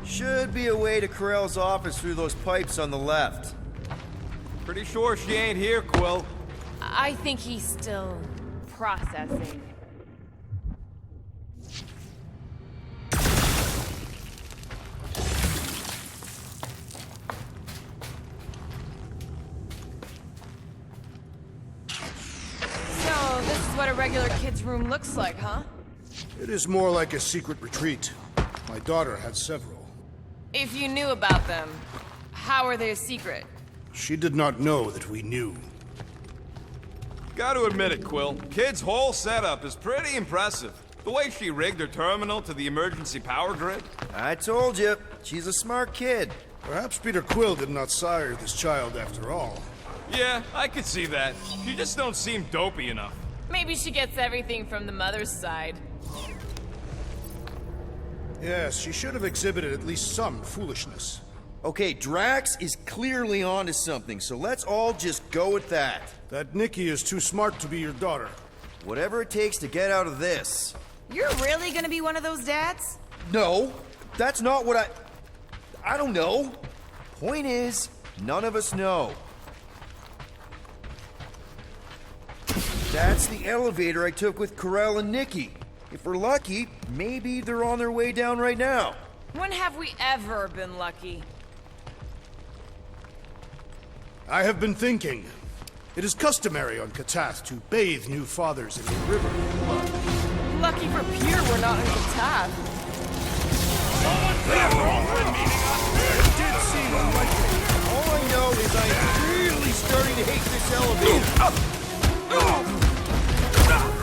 Should be a way to Corel's office through those pipes on the left. Pretty sure she ain't here, Quill. I think he's still processing. So, this is what a regular kid's room looks like, huh? It is more like a secret retreat. My daughter had several. If you knew about them, how are they a secret? She did not know that we knew. Gotta admit it, Quill. Kid's whole setup is pretty impressive. The way she rigged her terminal to the emergency power grid. I told you, she's a smart kid. Perhaps Peter Quill did not sire this child after all. Yeah, I could see that. She just don't seem dopey enough. Maybe she gets everything from the mother's side. Yes, she should have exhibited at least some foolishness. Okay, Drax is clearly onto something, so let's all just go with that. That Nikki is too smart to be your daughter. Whatever it takes to get out of this. You're really gonna be one of those dads? No, that's not what I don't know. Point is, none of us know. That's the elevator I took with Corel and Nikki. If we're lucky, maybe they're on their way down right now. When have we ever been lucky? I have been thinking. It is customary on Katath to bathe new fathers in the river of blood. Lucky for Pierre we're not in Katath. It did seem unlikely. All I know is I'm really starting to hate this elevator.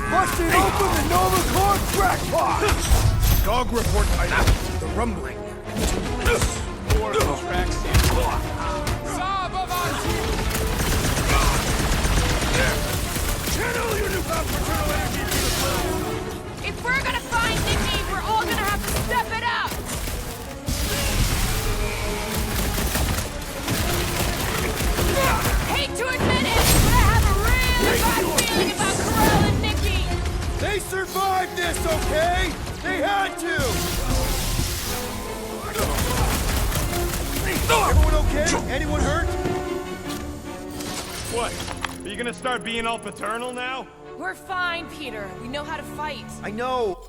Busted open the Nova Corps crackpot! Dog report item. The rumbling continues. Channel your newfound paternal energy. 'If we're gonna find Nikki, we're all gonna have to step it up! okay? They had to! Everyone okay? Anyone hurt? What? Are you gonna start being all paternal now? We're fine, Peter. We know how to fight. I know.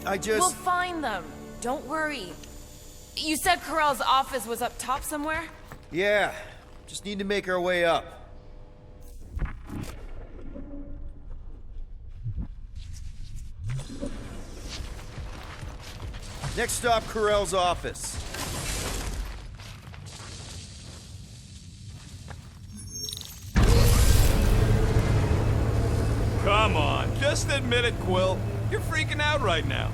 I just... We'll find them. Don't worry. You said Corell's office was up top somewhere? Yeah. Just need to make our way up. Next stop, Corell's office. Come on, just admit it, Quill. You're freaking out right now.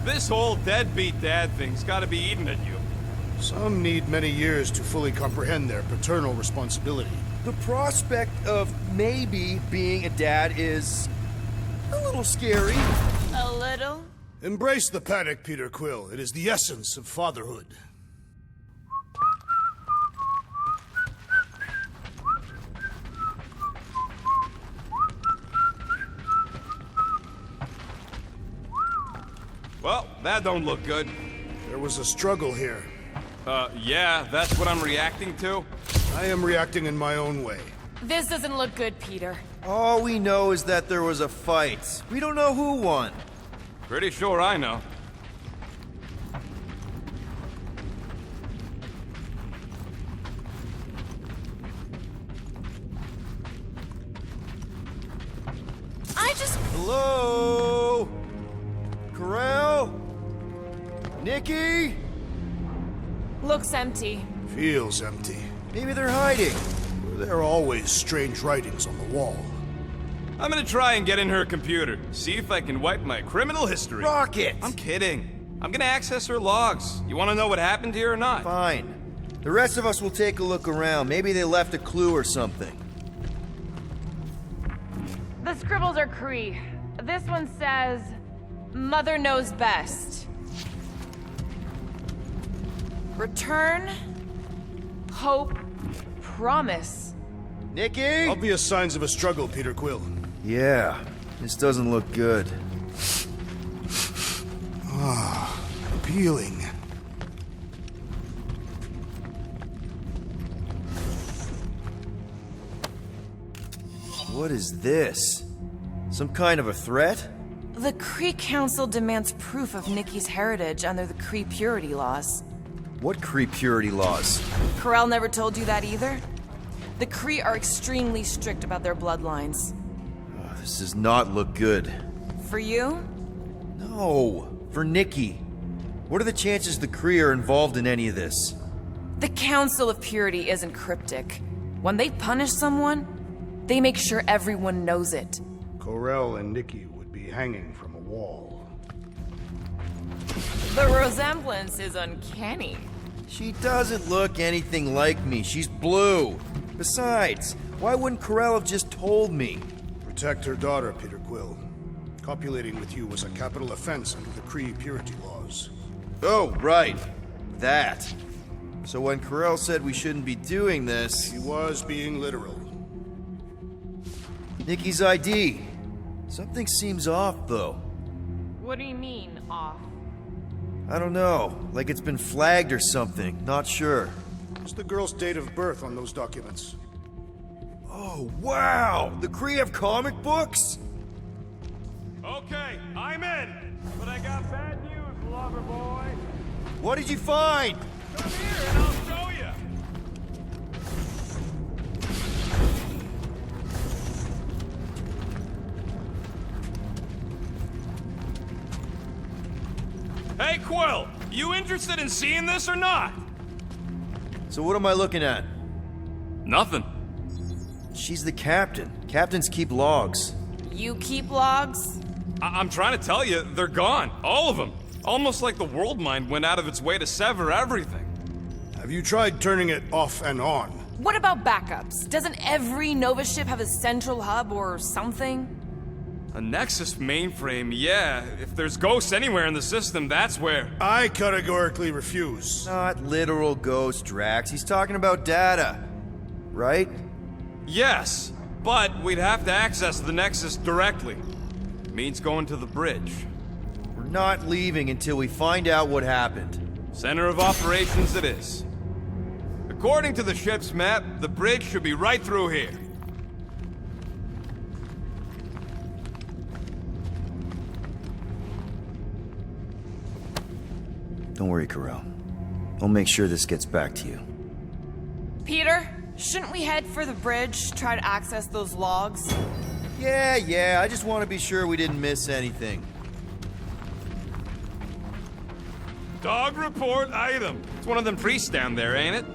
This whole deadbeat dad thing's gotta be eating at you. Some need many years to fully comprehend their paternal responsibility. The prospect of maybe being a dad is a little scary. A little? Embrace the panic, Peter Quill. It is the essence of fatherhood. Well, that don't look good. There was a struggle here. Yeah, that's what I'm reacting to? I am reacting in my own way. This doesn't look good, Peter. All we know is that there was a fight. We don't know who won. Pretty sure I know. Hello? Corell? Nikki? Looks empty. Feels empty. Maybe they're hiding. There are always strange writings on the wall. I'm gonna try and get in her computer, see if I can wipe my criminal history. Rocket! I'm kidding. I'm gonna access her logs. You wanna know what happened here or not? Fine. The rest of us will take a look around. Maybe they left a clue or something. The scribbles are Cree. This one says, Mother knows best. Return, hope, promise. Nikki? Obvious signs of a struggle, Peter Quill. Yeah, this doesn't look good. Ah, appealing. What is this? Some kind of a threat? The Cree Council demands proof of Nikki's heritage under the Cree purity laws. What Cree purity laws? Corell never told you that either? The Cree are extremely strict about their bloodlines. Oh, this does not look good. For you? No, for Nikki. What are the chances the Cree are involved in any of this? The Council of Purity isn't cryptic. When they punish someone, they make sure everyone knows it. Corell and Nikki would be hanging from a wall. The resemblance is uncanny. She doesn't look anything like me. She's blue. Besides, why wouldn't Corell have just told me? Protect her daughter, Peter Quill. Copulating with you was a capital offense under the Cree purity laws. Oh, right. That. So when Corell said we shouldn't be doing this... He was being literal. Nikki's ID. Something seems off, though. What do you mean, off? I don't know. Like it's been flagged or something. Not sure. What's the girl's date of birth on those documents? Oh, wow! The Cree have comic books? Okay, I'm in! But I got bad news, lover boy. What did you find? Come here and I'll show you! Hey, Quill! You interested in seeing this or not? So what am I looking at? Nothing. She's the captain. Captains keep logs. You keep logs? I'm trying to tell you, they're gone. All of them. Almost like the world mind went out of its way to sever everything. Have you tried turning it off and on? What about backups? Doesn't every Nova ship have a central hub or something? A Nexus mainframe, yeah. If there's ghosts anywhere in the system, that's where. I categorically refuse. Not literal ghost, Drax. He's talking about data. Right? Yes, but we'd have to access the Nexus directly. Means going to the bridge. We're not leaving until we find out what happened. Center of operations it is. According to the ship's map, the bridge should be right through here. Don't worry, Carell. I'll make sure this gets back to you. Peter, shouldn't we head for the bridge, try to access those logs? Yeah, I just want to be sure we didn't miss anything. Dog report item. It's one of them priests down there, ain't it?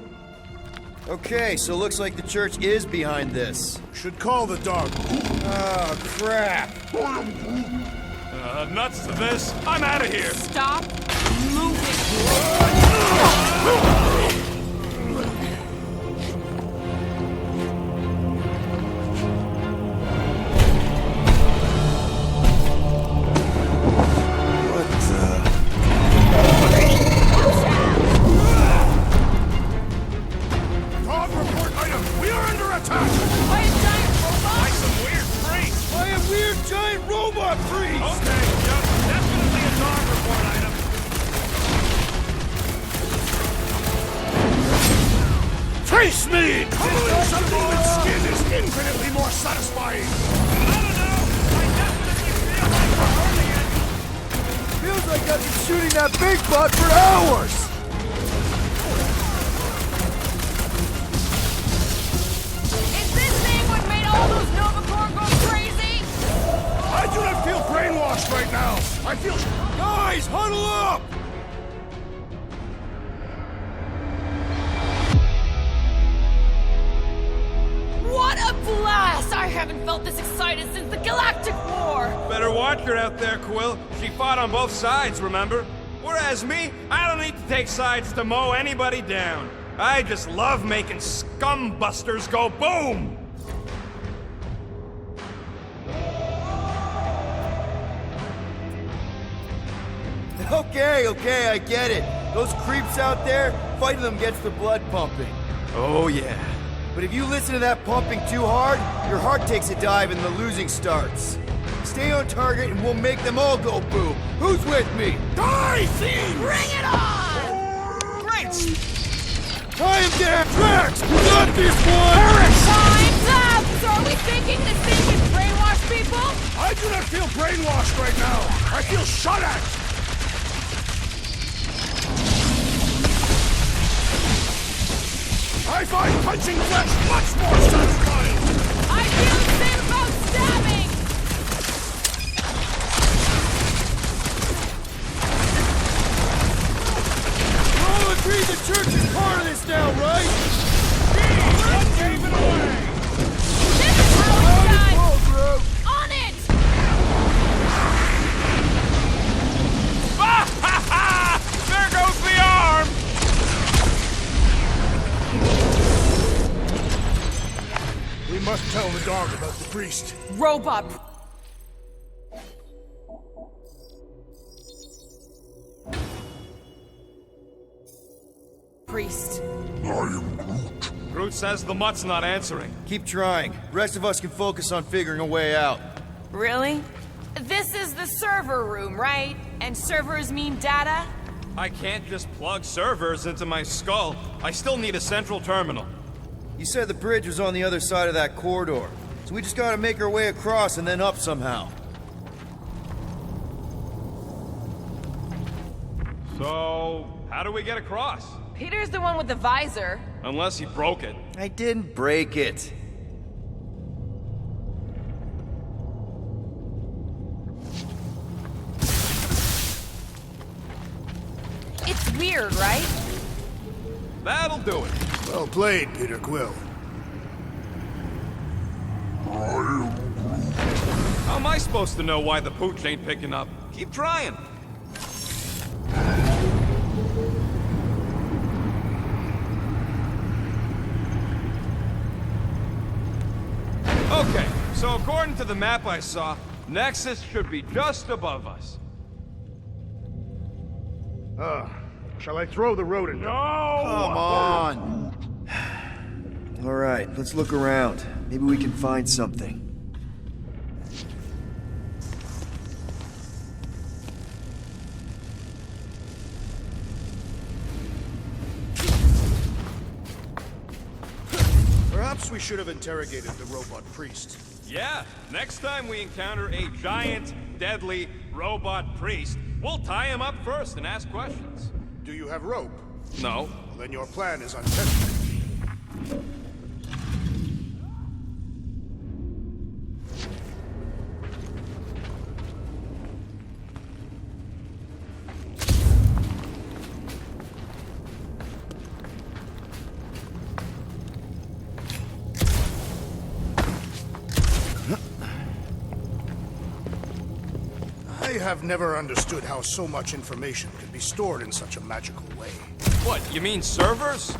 Okay, so looks like the church is behind this. Should call the dog. Oh, crap. Nuts to this. I'm out of here. Stop moving. Dog report item. We are under attack. By a giant robot? By some weird freak. By a weird giant robot priest. Okay, yep, definitely a dog report item. Face me! Covering something with skin is infinitely more satisfying. I don't know. I definitely feel like we're hurting it. Feels like I've been shooting that big butt for hours! Is this thing what made all those Novacore go crazy? I do not feel brainwashed right now. I feel... Guys, huddle up! What a blast! I haven't felt this excited since the Galactic War! Better watch her out there, Quill. She fought on both sides, remember? Whereas me, I don't need to take sides to mow anybody down. I just love making scumbusters go boom! Okay, I get it. Those creeps out there, fighting them gets the blood pumping. Oh yeah. But if you listen to that pumping too hard, your heart takes a dive and the losing starts. Stay on target and we'll make them all go boom. Who's with me? Die, thieves! Bring it on! Great! I am dead! Drax! You got this one! Time's up! So are we thinking this thing can brainwash people? I do not feel brainwashed right now. I feel shot at. I find punching flesh much more satisfying! I feel the same about stabbing! We all agree the church is part of this now, right? Let's give it away! This is how it's done! bro. On it! Ha ha ha! There goes the arm! We must tell the dog about the priest. Robot. Priest. Groot says the mutt's not answering. Keep trying. The rest of us can focus on figuring a way out. Really? This is the server room, right? And servers mean data? I can't just plug servers into my skull. I still need a central terminal. You said the bridge was on the other side of that corridor. So we just gotta make our way across and then up somehow. So, how do we get across? Peter's the one with the visor. Unless he broke it. I didn't break it. It's weird, right? That'll do it. Well played, Peter Quill. How am I supposed to know why the pooch ain't picking up? Keep trying. Okay, so according to the map I saw, Nexus should be just above us. Shall I throw the rodent? No! Come on! Alright, let's look around. Maybe we can find something. Perhaps we should have interrogated the robot priest. Yeah, next time we encounter a giant, deadly robot priest, we'll tie him up first and ask questions. Do you have rope? No. Well, then your plan is untested. I have never understood how so much information could be stored in such a magical way. What, you mean servers?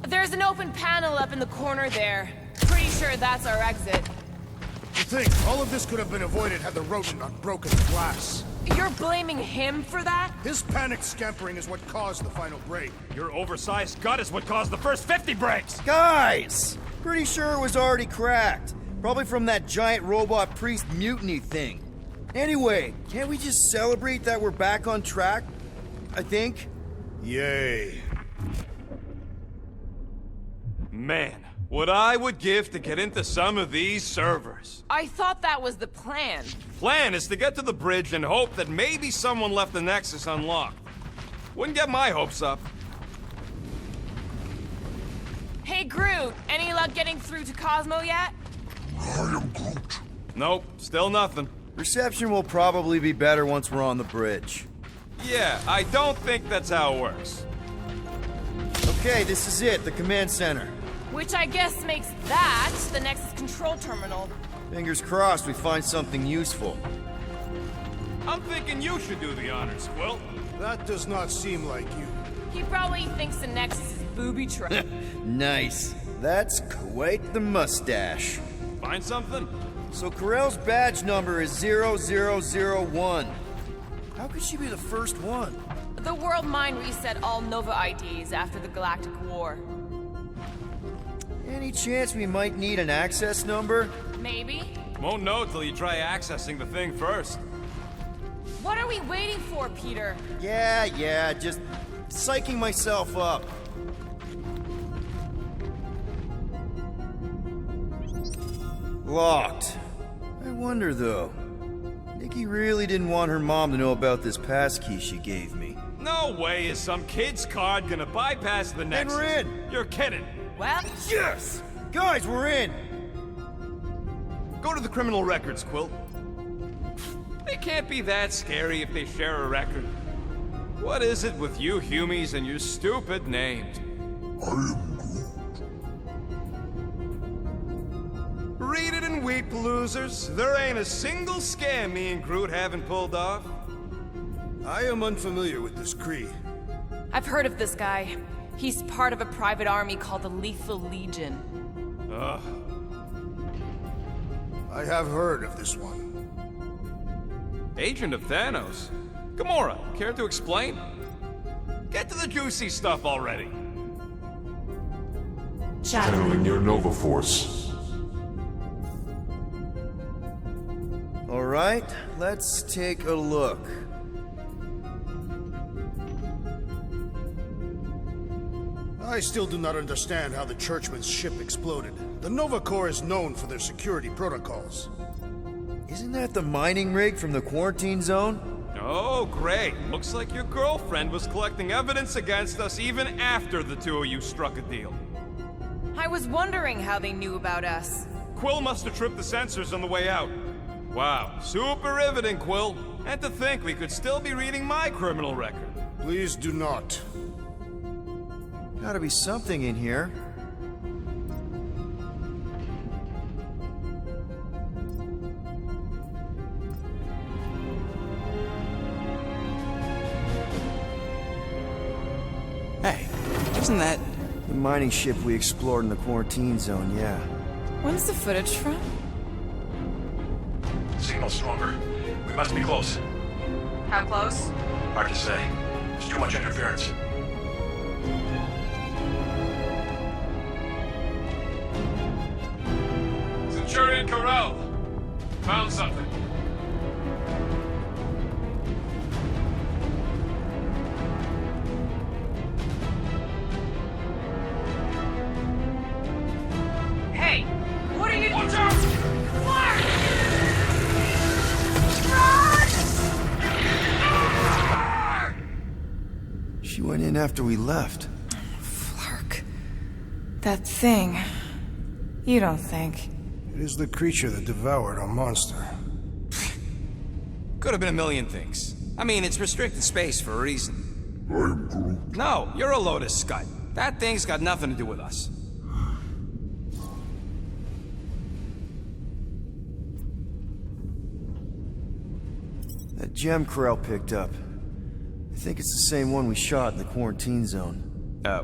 There's an open panel up in the corner there. Pretty sure that's our exit. To think, all of this could have been avoided had the rodent not broken the glass. You're blaming him for that? His panicked scampering is what caused the final break. Your oversized gut is what caused the first 50 breaks! Guys! Pretty sure it was already cracked. Probably from that giant robot priest mutiny thing. Anyway, can't we just celebrate that we're back on track? I think. Yay. Man, what I would give to get into some of these servers. I thought that was the plan. Plan is to get to the bridge and hope that maybe someone left the Nexus unlocked. Wouldn't get my hopes up. Hey, Groot, any luck getting through to Cosmo yet? I am Groot. Nope, still nothing. Reception will probably be better once we're on the bridge. Yeah, I don't think that's how it works. Okay, this is it, the command center. Which I guess makes that the Nexus control terminal. Fingers crossed we find something useful. I'm thinking you should do the honors, Quill. That does not seem like you. He probably thinks the Nexus is booby trap. Nice. That's quite the mustache. Find something? So Corell's badge number is 0001. How could she be the first one? The World Mind reset all Nova IDs after the Galactic War. Any chance we might need an access number? Maybe. Won't know till you try accessing the thing first. What are we waiting for, Peter? Yeah, just psyching myself up. Locked. I wonder, though. Nikki really didn't want her mom to know about this passkey she gave me. No way is some kid's card gonna bypass the Nexus. And we're in! You're kidding. Well, Yes! Guys, we're in! Go to the criminal records, Quill. They can't be that scary if they share a record. What is it with you humies and your stupid names? I am Groot. Read it and weep, losers. There ain't a single scam me and Groot haven't pulled off. I am unfamiliar with this Kree. I've heard of this guy. He's part of a private army called the Lethal Legion. Ugh. I have heard of this one. Agent of Thanos? Gamora, care to explain? Get to the juicy stuff already. Channeling your Nova Force. Alright, let's take a look. I still do not understand how the Churchman's ship exploded. The Nova Corps is known for their security protocols. Isn't that the mining rig from the quarantine zone? Oh, great. Looks like your girlfriend was collecting evidence against us even after the two of you struck a deal. I was wondering how they knew about us. Quill must have tripped the sensors on the way out. Wow, super riveting, Quill. And to think we could still be reading my criminal record. Please do not. Gotta be something in here. Hey, isn't that... The mining ship we explored in the quarantine zone, yeah. When's the footage from? signal stronger. We must be close. How close? Hard to say. There's too much interference. Centurion Corral! Found something. Hey! What are you— Watch out! She went in after we left. Flark. That thing. You don't think? It is the creature that devoured our monster. Could have been a million things. I mean, it's restricted space for a reason. I'm Groot. No, you're a load of scud. That thing's got nothing to do with us. That gem Corell picked up. I think it's the same one we shot in the quarantine zone.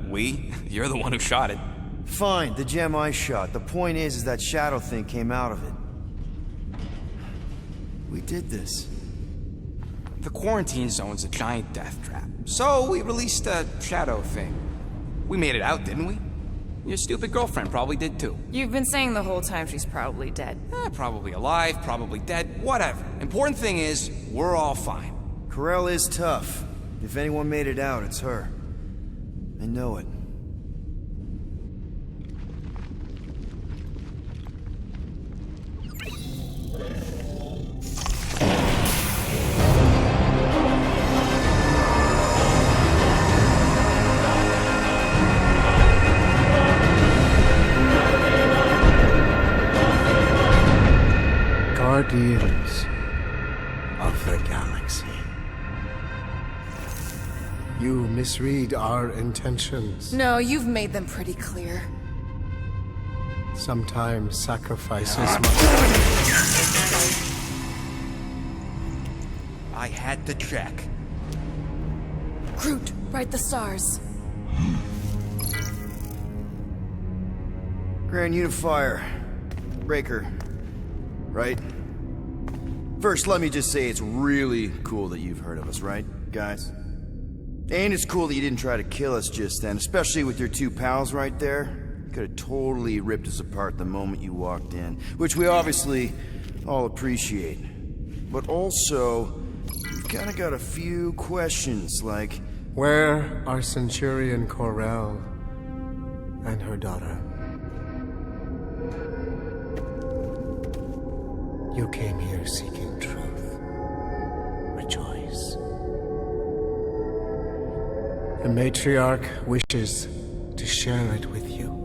We? You're the one who shot it. Fine, the gem I shot. The point is that shadow thing came out of it. We did this. The quarantine zone's a giant death trap. So we released a shadow thing. We made it out, didn't we? Your stupid girlfriend probably did too. You've been saying the whole time she's probably dead. Probably alive, probably dead, whatever. Important thing is, we're all fine. Corell is tough. If anyone made it out, it's her. I know it. Guardians of the Galaxy. You misread our intentions. No, you've made them pretty clear. Sometimes sacrifices I had to check. Groot, write the stars. Grand Unifier. Breaker. Right? First, let me just say it's really cool that you've heard of us, right, guys? And it's cool that you didn't try to kill us just then, especially with your two pals right there. You could have totally ripped us apart the moment you walked in, which we obviously all appreciate. But also, we've kind of got a few questions, like... Where are Centurion Corell and her daughter? You came here seeking truth. Rejoice. The matriarch wishes to share it with you.